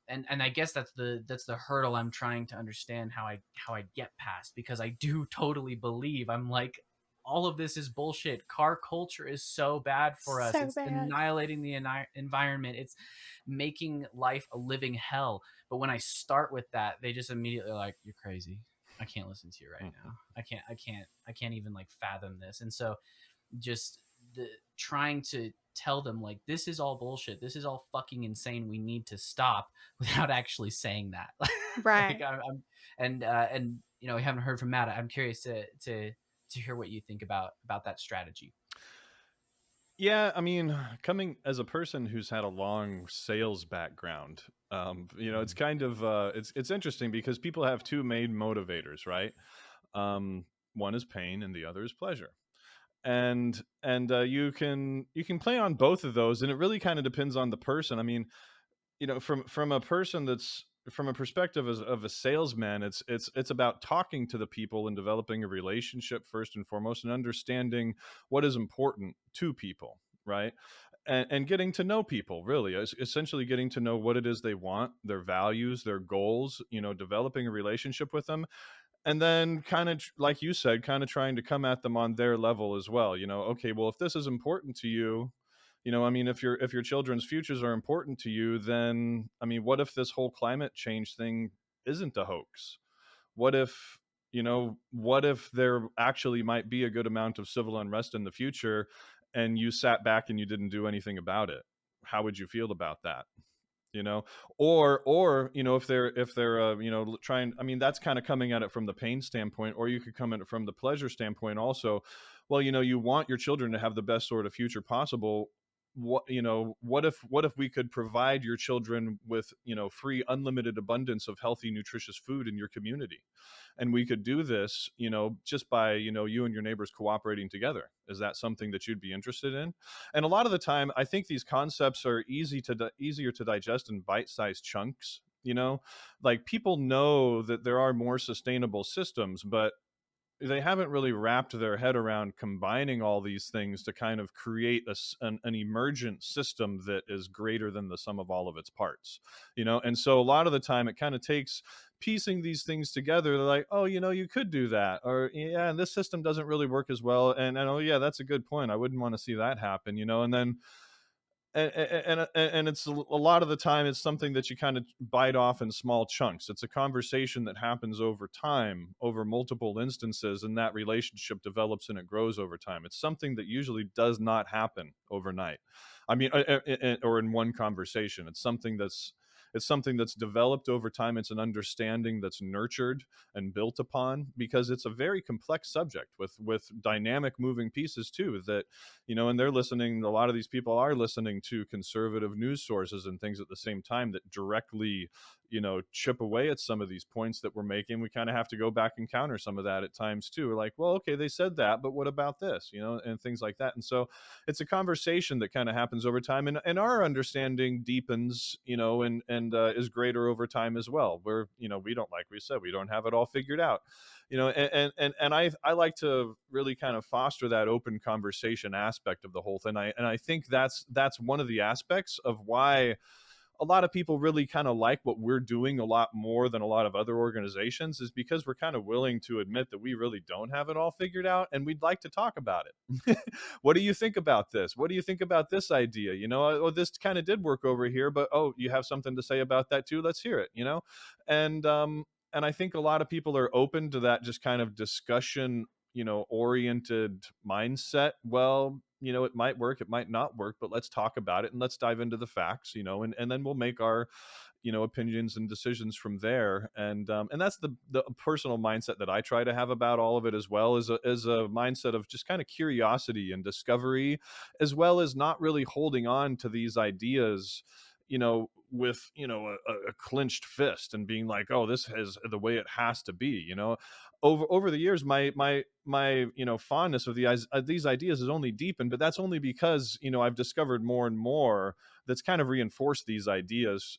and I guess that's the hurdle I'm trying to understand how I get past, because I do totally believe, I'm like, all of this is bullshit. Car culture is so bad for us. So It's bad. annihilating the environment. It's making life a living hell. But when I start with that, they just immediately are like, you're crazy. I can't listen to you right now. I can't even like fathom this. And so just trying to tell them, like, this is all bullshit. This is all fucking insane. We need to stop, without actually saying that. Right. Like, and we haven't heard from Matt. I'm curious to hear what you think about that strategy. Yeah, I mean, coming as a person who's had a long sales background, it's kind of it's interesting because people have two main motivators, right? One is pain and the other is pleasure, and you can play on both of those, and it really kind of depends on the person. I mean, from a person that's from a perspective of a salesman, it's about talking to the people and developing a relationship first and foremost, and understanding what is important to people, right? And getting to know people, really, essentially getting to know what it is they want, their values, their goals, developing a relationship with them, and then kind of like you said, kind of trying to come at them on their level as well. Okay, well, if this is important to you, I mean, if your children's futures are important to you, then I mean, what if this whole climate change thing isn't a hoax? What if, what if there actually might be a good amount of civil unrest in the future, and you sat back and you didn't do anything about it? How would you feel about that? you know or if they're trying, I mean, that's kind of coming at it from the pain standpoint, or you could come at it from the pleasure standpoint also. Well, you want your children to have the best sort of future possible. What if we could provide your children with free, unlimited abundance of healthy, nutritious food in your community, and we could do this just by you and your neighbors cooperating together? Is that something that you'd be interested in? And a lot of the time, I think these concepts are easier to digest in bite-sized chunks. Like, people know that there are more sustainable systems, but they haven't really wrapped their head around combining all these things to kind of create an emergent system that is greater than the sum of all of its parts. And so a lot of the time it kind of takes piecing these things together. They're like, oh, you could do that, or yeah, and this system doesn't really work as well, and oh yeah, that's a good point, I wouldn't want to see that happen. And then and it's a lot of the time it's something that you kind of bite off in small chunks. It's a conversation that happens over time, over multiple instances, and that relationship develops and it grows over time. It's something that usually does not happen overnight. I mean, or in one conversation. It's something that's developed over time. It's an understanding that's nurtured and built upon, because it's a very complex subject with dynamic moving pieces too, that and they're listening, a lot of these people are listening to conservative news sources and things at the same time that directly chip away at some of these points that we're making. We kind of have to go back and counter some of that at times too. We're like, well, okay, they said that, but what about this? And things like that. And so it's a conversation that kind of happens over time, and our understanding deepens, and is greater over time as well. Where we don't, like we said, we don't have it all figured out. And I like to really kind of foster that open conversation aspect of the whole thing. I think that's one of the aspects of why a lot of people really kind of like what we're doing a lot more than a lot of other organizations, is because we're kind of willing to admit that we really don't have it all figured out, and we'd like to talk about it. What do you think about this? What do you think about this idea? Oh, this kind of did work over here, but oh, you have something to say about that too? Let's hear it. And I think a lot of people are open to that, just kind of discussion oriented mindset. Well, it might work, it might not work, but let's talk about it and let's dive into the facts, and then we'll make our opinions and decisions from there. And that's the personal mindset that I try to have about all of it, as well as a mindset of just kind of curiosity and discovery, as well as not really holding on to these ideas with a clenched fist and being like, oh, this is the way it has to be. Over the years, my fondness of these ideas has only deepened, but that's only because I've discovered more and more that's kind of reinforced these ideas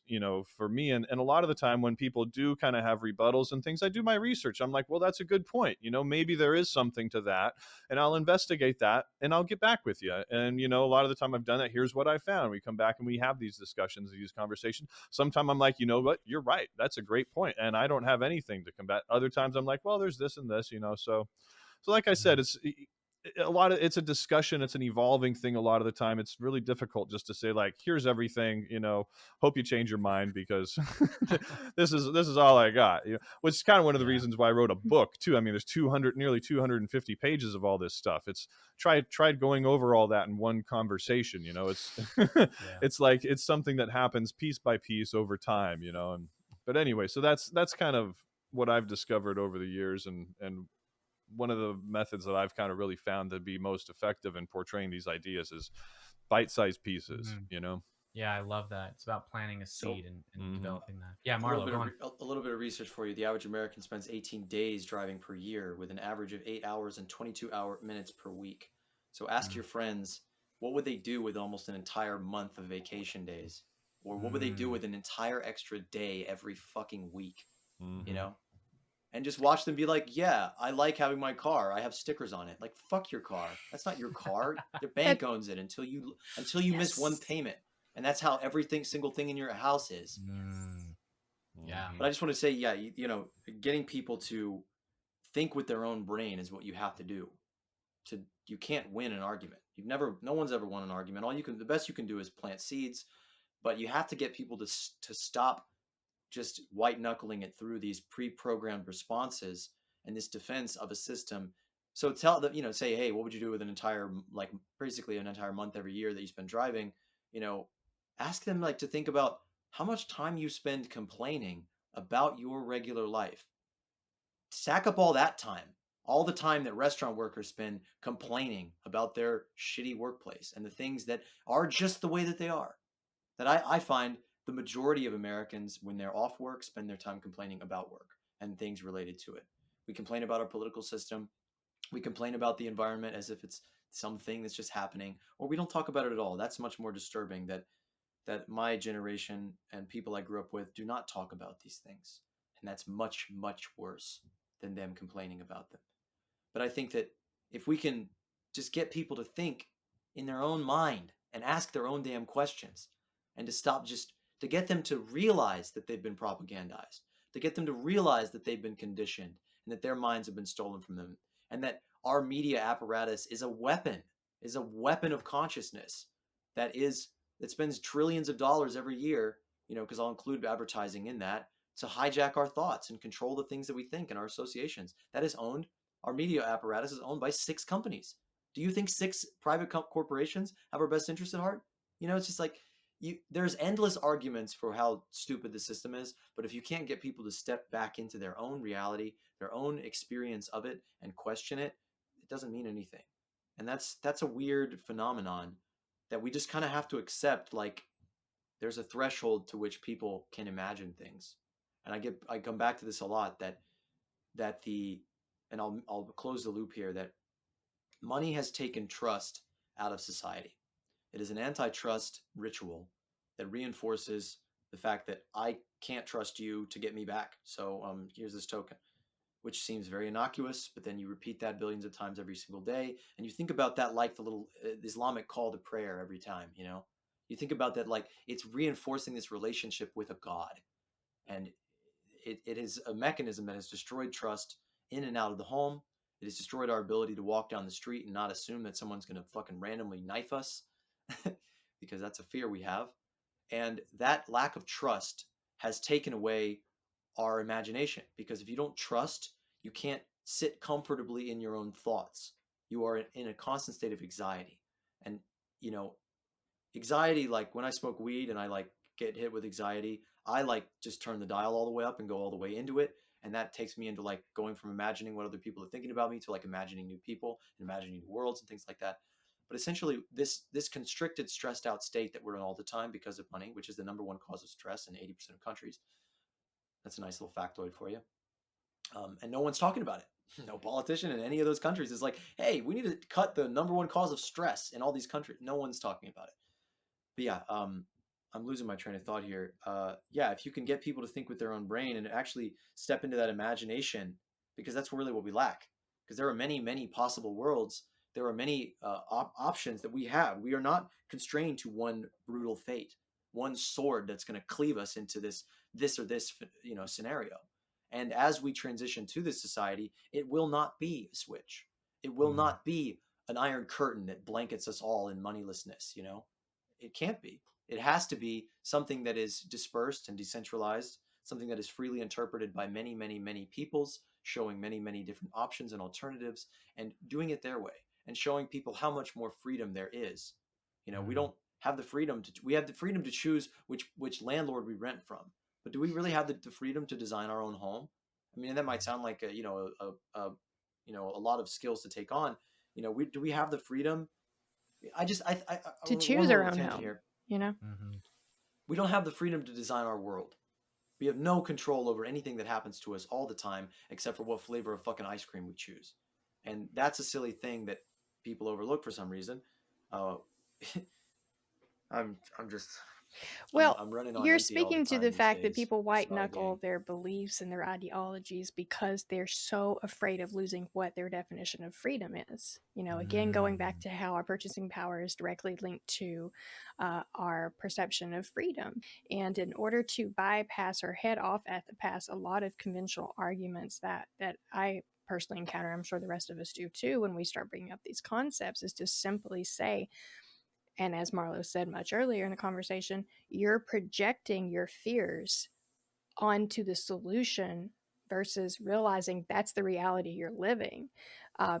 for me. And a lot of the time when people do kind of have rebuttals and things, I do my research. I'm like, well, that's a good point. Maybe there is something to that, and I'll investigate that and I'll get back with you. And a lot of the time I've done that. Here's what I found. We come back and we have these discussions, these conversations. Sometimes I'm like, you know what, you're right, that's a great point, and I don't have anything to combat. Other times I'm like, well, there's this and this. So like I said, it's a discussion, it's an evolving thing. A lot of the time it's really difficult just to say like, here's everything, hope you change your mind, because this is all I got, which is kind of one of the reasons why I wrote a book too. I mean, there's nearly 250 pages of all this stuff. It's tried going over all that in one conversation. It's it's like, it's something that happens piece by piece over time. But anyway, so that's kind of what I've discovered over the years, and one of the methods that I've kind of really found to be most effective in portraying these ideas is bite-sized pieces. Yeah, I love that. It's about planting a seed and developing that. Yeah, A Marlo, little, go on. bit of, a little bit of research for you. The average American spends 18 days driving per year, with an average of 8 hours and 22 minutes per week. So ask your friends, what would they do with almost an entire month of vacation days? Or what would they do with an entire extra day every fucking week? Mm-hmm. You know? and just watch them be like, yeah, I like having my car. I have stickers on it. Like, fuck your car. That's not your car. The bank owns it until you miss one Yes. payment. And that's how single thing in your house is. Yeah. But I just want to say, yeah, getting people to think with their own brain is what you have to do. You can't win an argument. No one's ever won an argument. The best you can do is plant seeds, but you have to get people to stop just white knuckling it through these pre-programmed responses and this defense of a system. So tell them, say, hey, what would you do with basically an entire month every year that you spend driving? Ask them to think about how much time you spend complaining about your regular life. Stack up all that time, all the time that restaurant workers spend complaining about their shitty workplace and the things that are just the way that they are. That I find the majority of Americans, when they're off work, spend their time complaining about work and things related to it. We complain about our political system. We complain about the environment as if it's something that's just happening, or we don't talk about it at all. That's much more disturbing that my generation and people I grew up with do not talk about these things. And that's much, much worse than them complaining about them. But I think that if we can just get people to think in their own mind and ask their own damn questions, and to get them to realize that they've been propagandized, to get them to realize that they've been conditioned and that their minds have been stolen from them, and that our media apparatus is a weapon of consciousness that spends trillions of dollars every year, because I'll include advertising in that, to hijack our thoughts and control the things that we think and our associations. Our media apparatus is owned by 6 companies. Do you think 6 private corporations have our best interest at heart? It's just like, there's endless arguments for how stupid the system is, but if you can't get people to step back into their own reality, their own experience of it, and question it, it doesn't mean anything. And that's a weird phenomenon that we just kind of have to accept. Like, there's a threshold to which people can imagine things. And I come back to this a lot, and I'll close the loop here, that money has taken trust out of society. It is an antitrust ritual that reinforces the fact that I can't trust you to get me back. So here's this token, which seems very innocuous, but then you repeat that billions of times every single day. And you think about that like the little Islamic call to prayer every time, You think about that like it's reinforcing this relationship with a God. And it is a mechanism that has destroyed trust in and out of the home. It has destroyed our ability to walk down the street and not assume that someone's going to fucking randomly knife us because that's a fear we have. And that lack of trust has taken away our imagination, because if you don't trust, you can't sit comfortably in your own thoughts. You are in a constant state of anxiety. And, anxiety, like when I smoke weed and I get hit with anxiety, I just turn the dial all the way up and go all the way into it. And that takes me into going from imagining what other people are thinking about me to imagining new people and imagining new worlds and things like that. But essentially, this constricted, stressed out state that we're in all the time because of money, which is the number one cause of stress in 80% of countries. That's a nice little factoid for you. And no one's talking about it. No politician in any of those countries is like, hey, we need to cut the number one cause of stress in all these countries. No one's talking about it. But yeah, I'm losing my train of thought here. Yeah, if you can get people to think with their own brain and actually step into that imagination, because that's really what we lack. Because there are many, many possible worlds. There are many options that we have. We are not constrained to one brutal fate, one sword that's going to cleave us into this or this, scenario. And as we transition to this society, it will not be a switch. It will not be an iron curtain that blankets us all in moneylessness. It can't be. It has to be something that is dispersed and decentralized, something that is freely interpreted by many, many, many peoples, showing many, many different options and alternatives, and doing it their way, and showing people how much more freedom there is. We don't have the freedom we have the freedom to choose which landlord we rent from, but do we really have the freedom to design our own home? I mean, that might sound like a lot of skills to take on. Do we have the freedom? To choose our own home, here. Mm-hmm. We don't have the freedom to design our world. We have no control over anything that happens to us all the time, except for what flavor of fucking ice cream we choose. And that's a silly thing that people overlook for some reason. I'm just Well, I'm running on you're empty all the speaking to time the these fact that days. people It's white not a knuckle game. their beliefs and their ideologies because they're so afraid of losing what their definition of freedom is. You know, again, going back to how our purchasing power is directly linked to our perception of freedom. And in order to bypass or head off at the pass a lot of conventional arguments that I personally encounter, I'm sure the rest of us do too, when we start bringing up these concepts, is to simply say, and as Marlo said much earlier in the conversation, you're projecting your fears onto the solution versus realizing that's the reality you're living.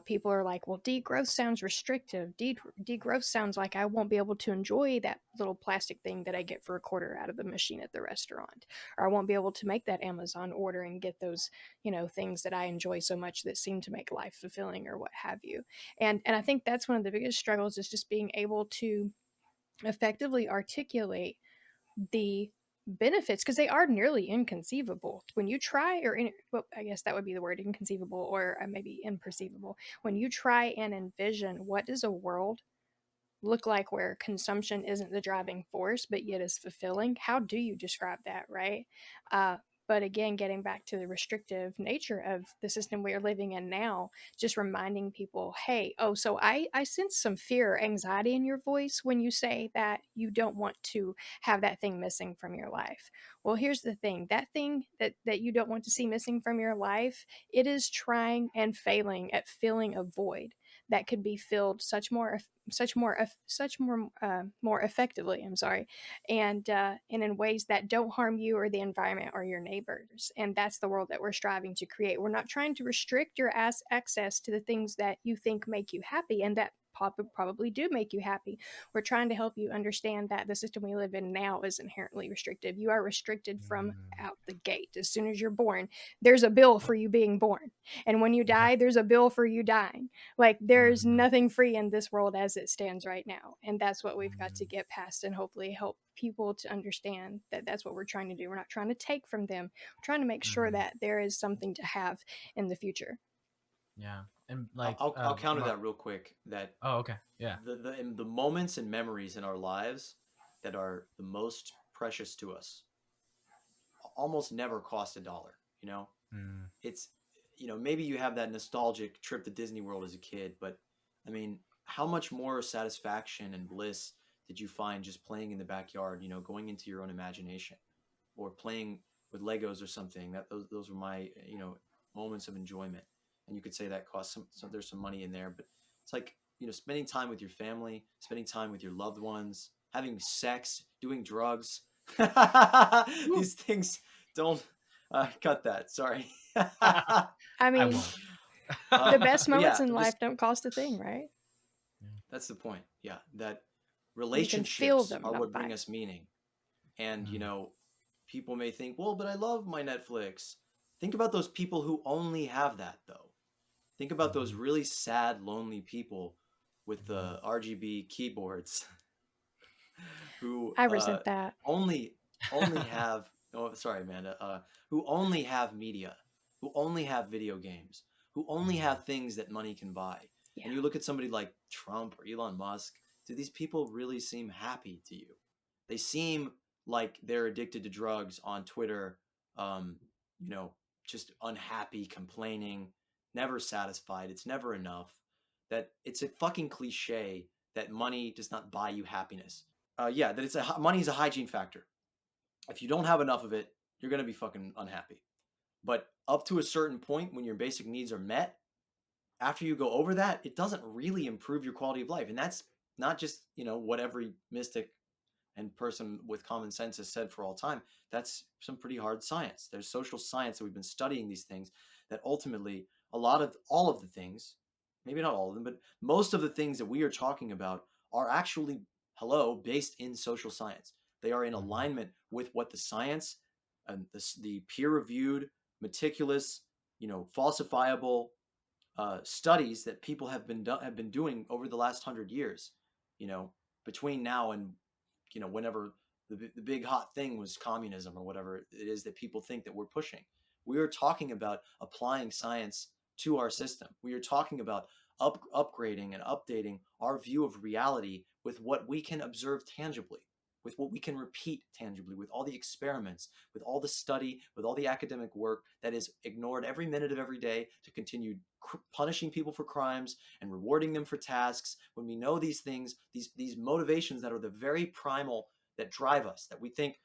People are like, well, degrowth sounds restrictive. Degrowth sounds like I won't be able to enjoy that little plastic thing that I get for a quarter out of the machine at the restaurant. Or I won't be able to make that Amazon order and get those, you know, things that I enjoy so much that seem to make life fulfilling or what have you. And I think that's one of the biggest struggles, is just being able to effectively articulate the benefits, because they are nearly inconceivable when you try, well, I guess that would be the word, inconceivable, or maybe imperceivable. When you try and envision what does a world look like where consumption isn't the driving force but yet is fulfilling, how do you describe that, right? uh, but again, getting back to the restrictive nature of the system we are living in now, just reminding people, hey, oh, so I sense some fear or anxiety in your voice when you say that you don't want to have that thing missing from your life. Well, here's the thing, that thing that you don't want to see missing from your life, it is trying and failing at filling a void that could be filled more effectively. I'm sorry, and in ways that don't harm you or the environment or your neighbors. And that's the world that we're striving to create. We're not trying to restrict your access to the things that you think make you happy and that probably do make you happy. We're trying to help you understand that the system we live in now is inherently restrictive. You are restricted from out the gate. As soon as you're born, there's a bill for you being born. And when you die, there's a bill for you dying. Like, there's nothing free in this world as it stands right now. And that's what we've got to get past and hopefully help people to understand that that's what we're trying to do. We're not trying to take from them. We're trying to make sure that there is something to have in the future. Yeah. And like, I'll counter that real quick. That oh, okay. Yeah. the moments and memories in our lives that are the most precious to us almost never cost $1. You know, it's, you know, maybe you have that nostalgic trip to Disney World as a kid, but I mean, how much more satisfaction and bliss did you find just playing in the backyard? You know, going into your own imagination, or playing with Legos or something. That those were my, you know, moments of enjoyment. And you could say that costs some there's some money in there, but it's like, you know, spending time with your family, spending time with your loved ones, having sex, doing drugs. These things don't cut that. Sorry. I I mean, won't. the best But moments yeah, in life just don't cost a thing, right? that's the point. Yeah, that You can feel relationships them, are not what buy bring them. us meaning. And, you know, people may think, well, but I love my Netflix. Think about those people who only have that, though. Think about those really sad, lonely people with the RGB keyboards who I resent that. only have. Oh, sorry, Amanda. Who only have media, who only have video games, who only have things that money can buy. Yeah. And you look at somebody like Trump or Elon Musk. Do these people really seem happy to you? They seem like they're addicted to drugs on Twitter. You know, just unhappy, complaining, never satisfied. It's never enough. That it's a fucking cliche that money does not buy you happiness. Yeah, that money is a hygiene factor. If you don't have enough of it, you're gonna be fucking unhappy. But up to a certain point, when your basic needs are met, after you go over that, it doesn't really improve your quality of life. And that's not just, you know, what every mystic and person with common sense has said for all time. That's some pretty hard science. There's social science that we've been studying these things, that ultimately all of the things, maybe not all of them, but most of the things that we are talking about are actually, based in social science. They are in alignment with what the science and the peer-reviewed, meticulous, you know, falsifiable studies that people have been doing over the last 100 years. You know, between now and, you know, whenever the big hot thing was communism or whatever it is that people think that we're pushing. We are talking about applying science to our system. We are talking about upgrading and updating our view of reality with what we can observe tangibly. with what we can repeat tangibly, with all the experiments, with all the study, with all the academic work that is ignored every minute of every day to continue punishing people for crimes and rewarding them for tasks, when we know these things, these motivations that are the very primal that drive us, that we think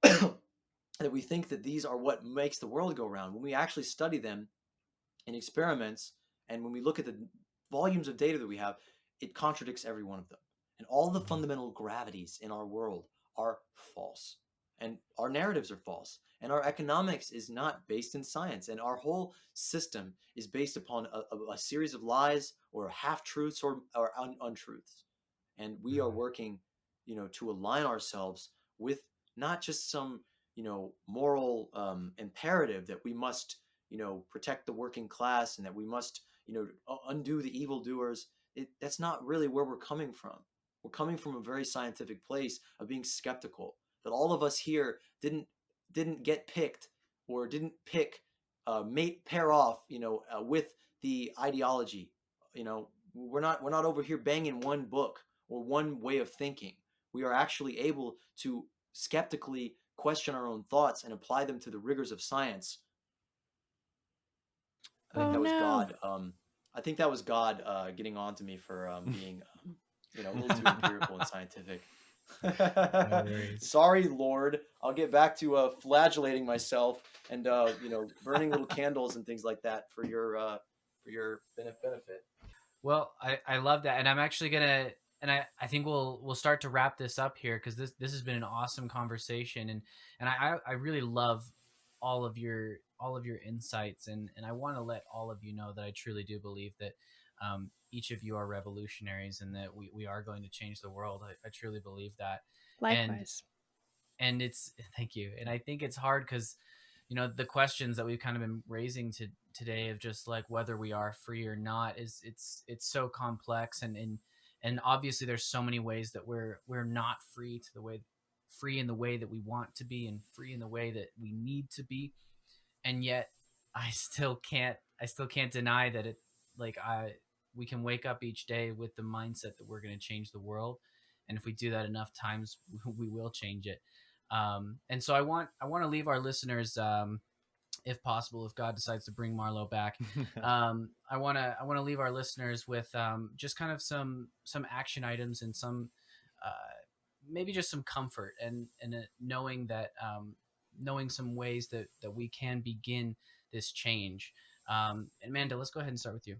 that these are what makes the world go round, when we actually study them in experiments and when we look at the volumes of data that we have, it contradicts every one of them. And all the fundamental gravities in our world are false. And our narratives are false. And our economics is not based in science. And our whole system is based upon a series of lies or half-truths or untruths. And we are working, to align ourselves with not just some, moral imperative that we must, protect the working class and that we must, undo the evildoers. That's not really where we're coming from. We're coming from a very scientific place of being skeptical that all of us here didn't get picked or didn't pair off, with the ideology. We're not over here banging one book or one way of thinking. We are actually able to skeptically question our own thoughts and apply them to the rigors of science. I think Oh that was no. God. I think that was God getting on to me for being, a little too empirical and scientific. Sorry, Lord. I'll get back to flagellating myself and burning little candles and things like that for your benefit. Well, I love that, and I'm actually gonna, and I think we'll start to wrap this up here, because this has been an awesome conversation, and I really love all of your insights, and I want to let all of you know that I truly do believe that each of you are revolutionaries, and that we are going to change the world. I truly believe that. Likewise. And it's, thank you. And I think it's hard because, the questions that we've kind of been raising today of just like whether we are free or not is it's so complex, and obviously there's so many ways that we're not free in the way that we want to be, and free in the way that we need to be. And yet I still can't deny that we can wake up each day with the mindset that we're going to change the world. And if we do that enough times, we will change it. And so I want to leave our listeners, if possible, if God decides to bring Marlo back, I want to leave our listeners with just kind of some action items and some maybe just some comfort, and knowing that knowing some ways that we can begin this change. Amanda, let's go ahead and start with you.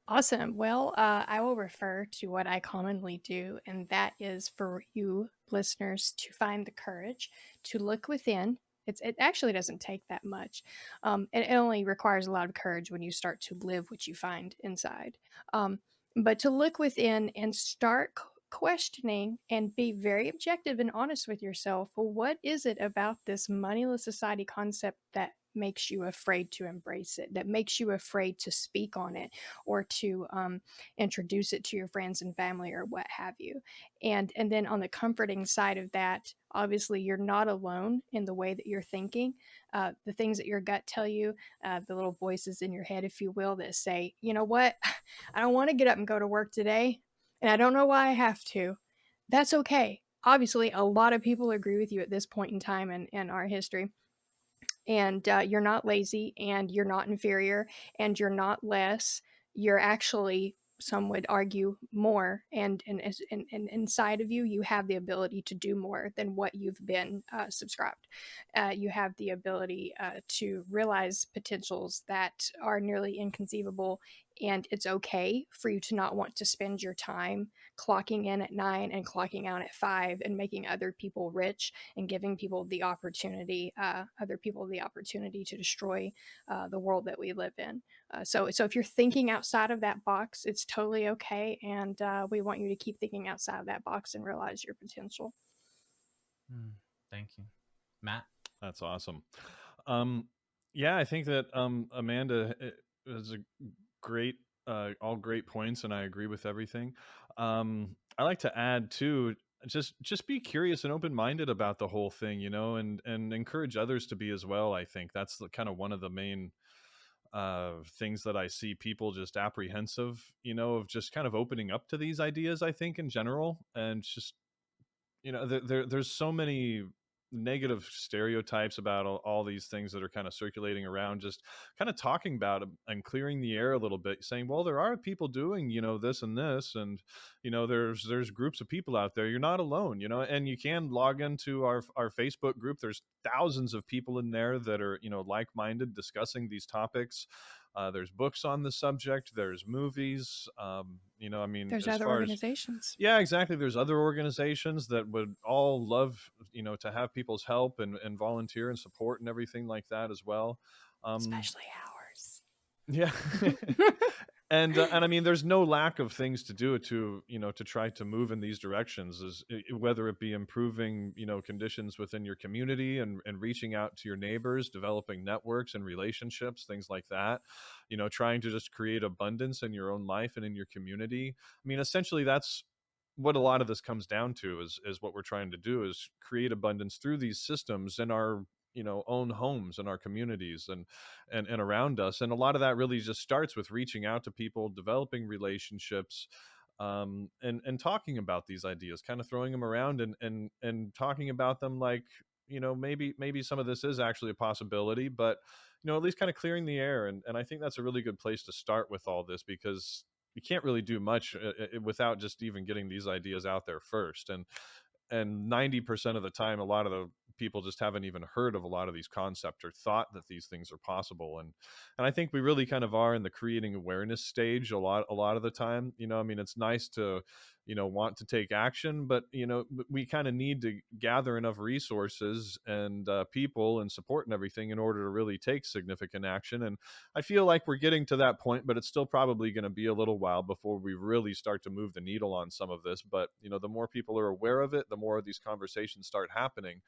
Awesome. Well, I will refer to what I commonly do, and that is for you listeners to find the courage to look within. It actually doesn't take that much. It only requires a lot of courage when you start to live what you find inside. But to look within and start questioning and be very objective and honest with yourself. Well, what is it about this moneyless society concept that makes you afraid to embrace it, that makes you afraid to speak on it, or to introduce it to your friends and family, or what have you? And then on the comforting side of that, obviously you're not alone in the way that you're thinking. The things that your gut tell you, the little voices in your head, if you will, that say, you know what, I don't want to get up and go to work today, and I don't know why I have to. That's okay. Obviously, a lot of people agree with you at this point in time in our history. And you're not lazy, and you're not inferior, and you're not less. You're actually, some would argue, more. And inside of you, you have the ability to do more than what you've been subscribed. You have the ability to realize potentials that are nearly inconceivable. And it's okay for you to not want to spend your time clocking in at 9 and clocking out at 5 and making other people rich and giving people the opportunity, other people the opportunity to destroy the world that we live in. So if you're thinking outside of that box, it's totally okay, and we want you to keep thinking outside of that box and realize your potential. Thank you, Matt. That's awesome. Yeah, I think that Amanda is a great, all great points, and I agree with everything. I like to add too, just be curious and open-minded about the whole thing, and encourage others to be as well. I think that's kind of one of the main things that I see people just apprehensive, of just kind of opening up to these ideas, I think, in general, and just there's so many negative stereotypes about all these things that are kind of circulating around, just kind of talking about 'em and clearing the air a little bit, saying, well, there are people doing, this and this, and there's groups of people out there. You're not alone, and you can log into our Facebook group. There's thousands of people in there that are, like-minded, discussing these topics. There's books on the subject, there's movies. I mean, There's as other far as, organizations, yeah, exactly. There's other organizations that would all love, to have people's help and volunteer and support and everything like that as well. Um, especially ours. yeah. And I mean, there's no lack of things to do to try to move in these directions, whether it be improving, conditions within your community and reaching out to your neighbors, developing networks and relationships, things like that, trying to just create abundance in your own life and in your community. I mean, essentially that's what a lot of this comes down to, is what we're trying to do, is create abundance through these systems in our, own homes and our communities and around us. And a lot of that really just starts with reaching out to people, developing relationships, and talking about these ideas, kind of throwing them around and talking about them, like, maybe some of this is actually a possibility, but at least kind of clearing the air. And I think that's a really good place to start with all this, because you can't really do much without just even getting these ideas out there first. And 90% of the time, a lot of the people just haven't even heard of a lot of these concepts or thought that these things are possible. And I think we really kind of are in the creating awareness stage a lot of the time. I mean, it's nice to, want to take action, but we kind of need to gather enough resources and people and support and everything in order to really take significant action. And I feel like we're getting to that point, but it's still probably going to be a little while before we really start to move the needle on some of this. But the more people are aware of it, the more of these conversations start happening,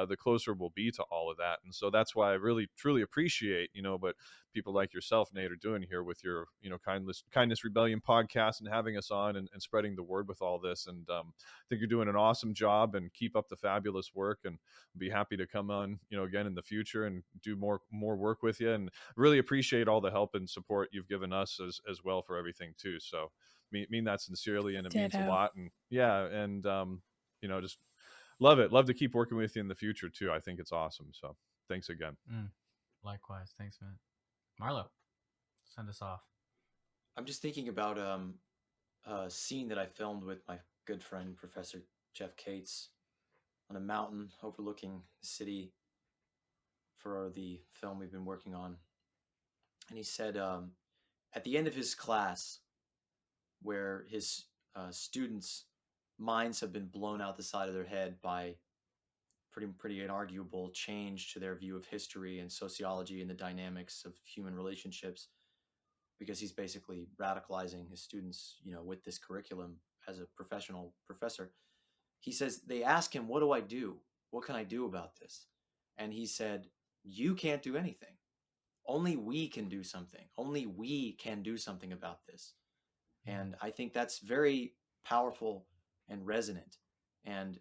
the closer we'll be to all of that. And so that's why I really truly appreciate what people like yourself, Nate, are doing here with your kindness rebellion podcast, and having us on and spreading the word with all this. And I think you're doing an awesome job, and keep up the fabulous work, and be happy to come on again in the future and do more work with you. And really appreciate all the help and support you've given us as well for everything too. So mean that sincerely, and it means a Ditto. lot. And yeah, and just love to keep working with you in the future too. I think it's awesome. So thanks again. Likewise. Thanks, man. Marlo, send us off. I'm just thinking about a scene that I filmed with my good friend Professor Jeff Cates on a mountain overlooking the city for the film we've been working on. And he said, at the end of his class, where his students' minds have been blown out the side of their head by pretty inarguable change to their view of history and sociology and the dynamics of human relationships, because he's basically radicalizing his students, with this curriculum as a professional professor. He says, they ask him, what do I do? What can I do about this? And he said, you can't do anything. Only we can do something. Only we can do something about this. And I think that's very powerful and resonant. And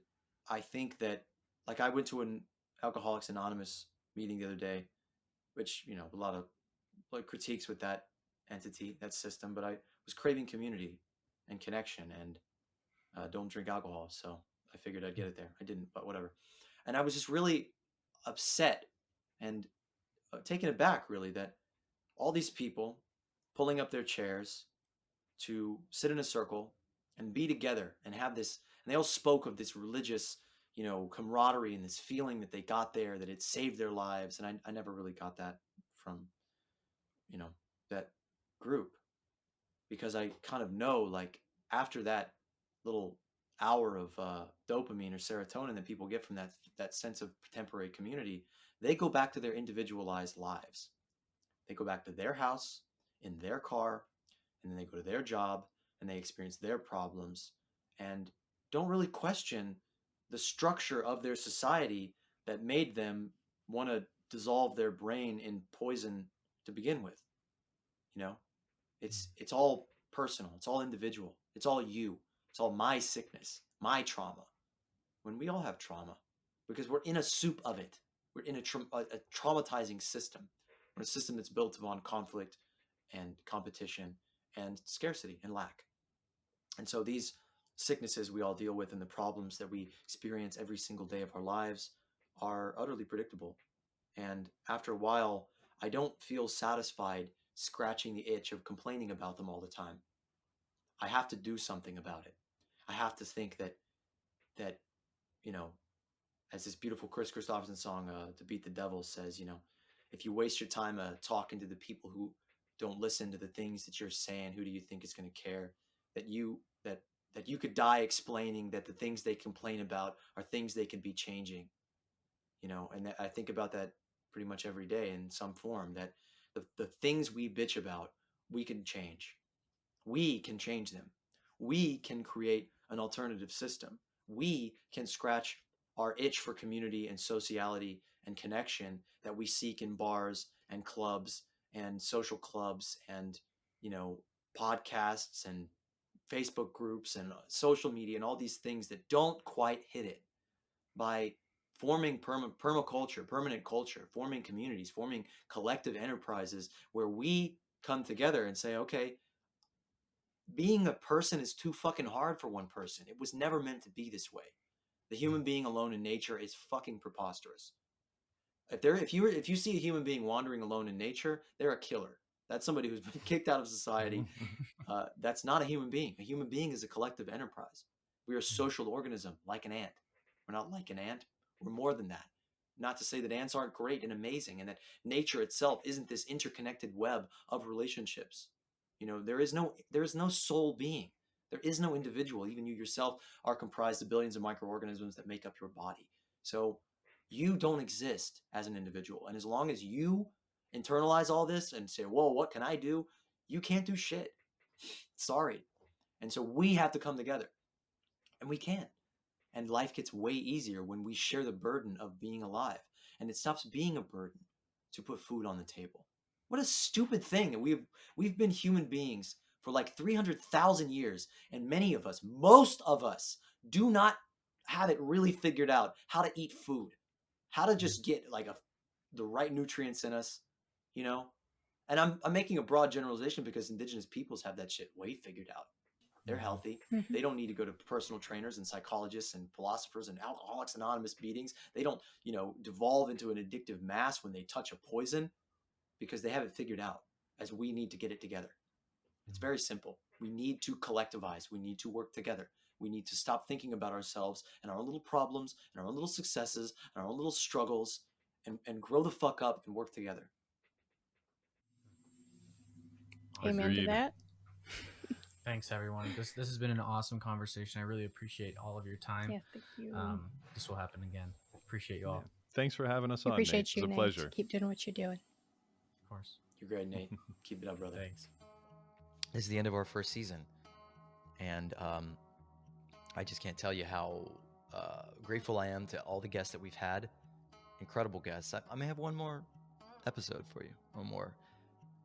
I think that, like, I went to an Alcoholics Anonymous meeting the other day, which, a lot of critiques with that entity, that system, but I was craving community and connection, and don't drink alcohol. So I figured I'd get it there. I didn't, but whatever. And I was just really upset and taken aback, really, that all these people pulling up their chairs to sit in a circle and be together and have this, and they all spoke of this religious, camaraderie and this feeling that they got there, that it saved their lives. And I never really got that from, that group, because I kind of know, like, after that little hour of dopamine or serotonin that people get from that sense of temporary community, they go back to their individualized lives. They go back to their house, in their car, and then they go to their job, and they experience their problems, and don't really question the structure of their society that made them want to dissolve their brain in poison to begin with. It's all personal, it's all individual, it's all you, it's all my sickness, my trauma, when we all have trauma, because we're in a soup of it. We're in a traumatizing system. We're in a system that's built upon conflict and competition and scarcity and lack. And so these sicknesses we all deal with and the problems that we experience every single day of our lives are utterly predictable. And after a while, I don't feel satisfied scratching the itch of complaining about them all the time. I have to do something about it. I have to think that you know, as this beautiful Chris Christopherson song, "To Beat the Devil" says, if you waste your time talking to the people who don't listen to the things that you're saying, who do you think is going to care? That you could die explaining that the things they complain about are things they can be changing. And I think about that pretty much every day in some form. That the things we bitch about, we can change. We can change them. We can create an alternative system. We can scratch our itch for community and sociality and connection that we seek in bars and clubs and social clubs and, podcasts and Facebook groups and social media and all these things that don't quite hit it by forming permaculture, permanent culture, forming communities, forming collective enterprises where we come together and say, okay, being a person is too fucking hard for one person. It was never meant to be this way. The human being alone in nature is fucking preposterous. If you see a human being wandering alone in nature, they're a killer. That's somebody who's been kicked out of society. That's not a human being. A human being is a collective enterprise. We are a social organism, like an ant. We're not like an ant. We're more than that. Not to say that ants aren't great and amazing, and that nature itself isn't this interconnected web of relationships. There is no sole being. There is no individual. Even you yourself are comprised of billions of microorganisms that make up your body. So you don't exist as an individual. And as long as you internalize all this and say, whoa, what can I do? You can't do shit. Sorry. And so we have to come together. And we can. And life gets way easier when we share the burden of being alive. And it stops being a burden to put food on the table. What a stupid thing that we've been human beings for like 300,000 years, and many of us, most of us, do not have it really figured out how to eat food, how to just get like the right nutrients in us, And I'm making a broad generalization because indigenous peoples have that shit way figured out. They're healthy. Mhm. They don't need to go to personal trainers and psychologists and philosophers and Alcoholics Anonymous meetings. They don't, devolve into an addictive mass when they touch a poison, because they have it figured out, as we need to get it together. It's very simple. We need to collectivize. We need to work together. We need to stop thinking about ourselves and our own little problems and our own little successes and our own little struggles, and grow the fuck up and work together. Amen to Agreed. that. Thanks, everyone. This has been an awesome conversation. I really appreciate all of your time. Yeah, thank you. This will happen again. Appreciate you all. Yeah. Thanks for having us We on, Nate. appreciate It you, was a Nate. pleasure. Keep doing what you're doing. Of course. You're great, Nate. Keep it up, brother. Thanks. This is the end of our first season. And I just can't tell you how grateful I am to all the guests that we've had. Incredible guests. I may have one more episode for you. One more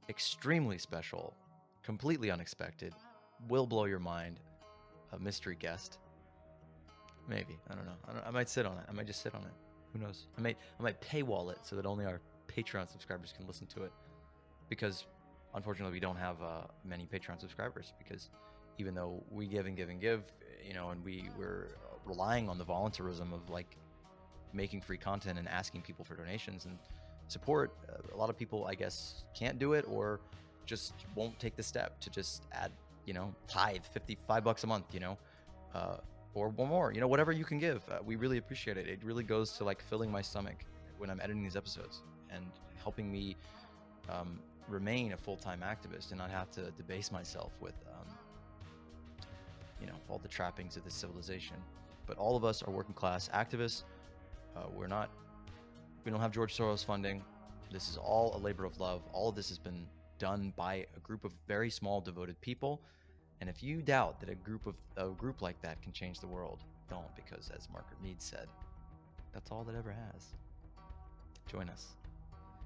extremely special, completely unexpected, will blow your mind, a mystery guest. Maybe. I don't know. I might sit on it. I might just sit on it. Who knows? I might paywall it so that only our Patreon subscribers can listen to it. Because unfortunately we don't have many Patreon subscribers, because even though we give and give and give, and we're relying on the voluntarism of like making free content and asking people for donations and support, a lot of people, I guess, can't do it or just won't take the step to just add, tithe $55 a month, or more, whatever you can give. We really appreciate it. It really goes to like filling my stomach when I'm editing these episodes and helping me remain a full-time activist and not have to debase myself with all the trappings of this civilization. But all of us are working class activists. We don't have George Soros funding. This is all a labor of love. All of this has been done by a group of very small, devoted people. And if you doubt that a group like that can change the world, don't, because as Margaret Mead said, that's all that ever has. Join us.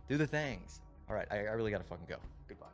Do the things. All right, I really gotta fucking go. Goodbye.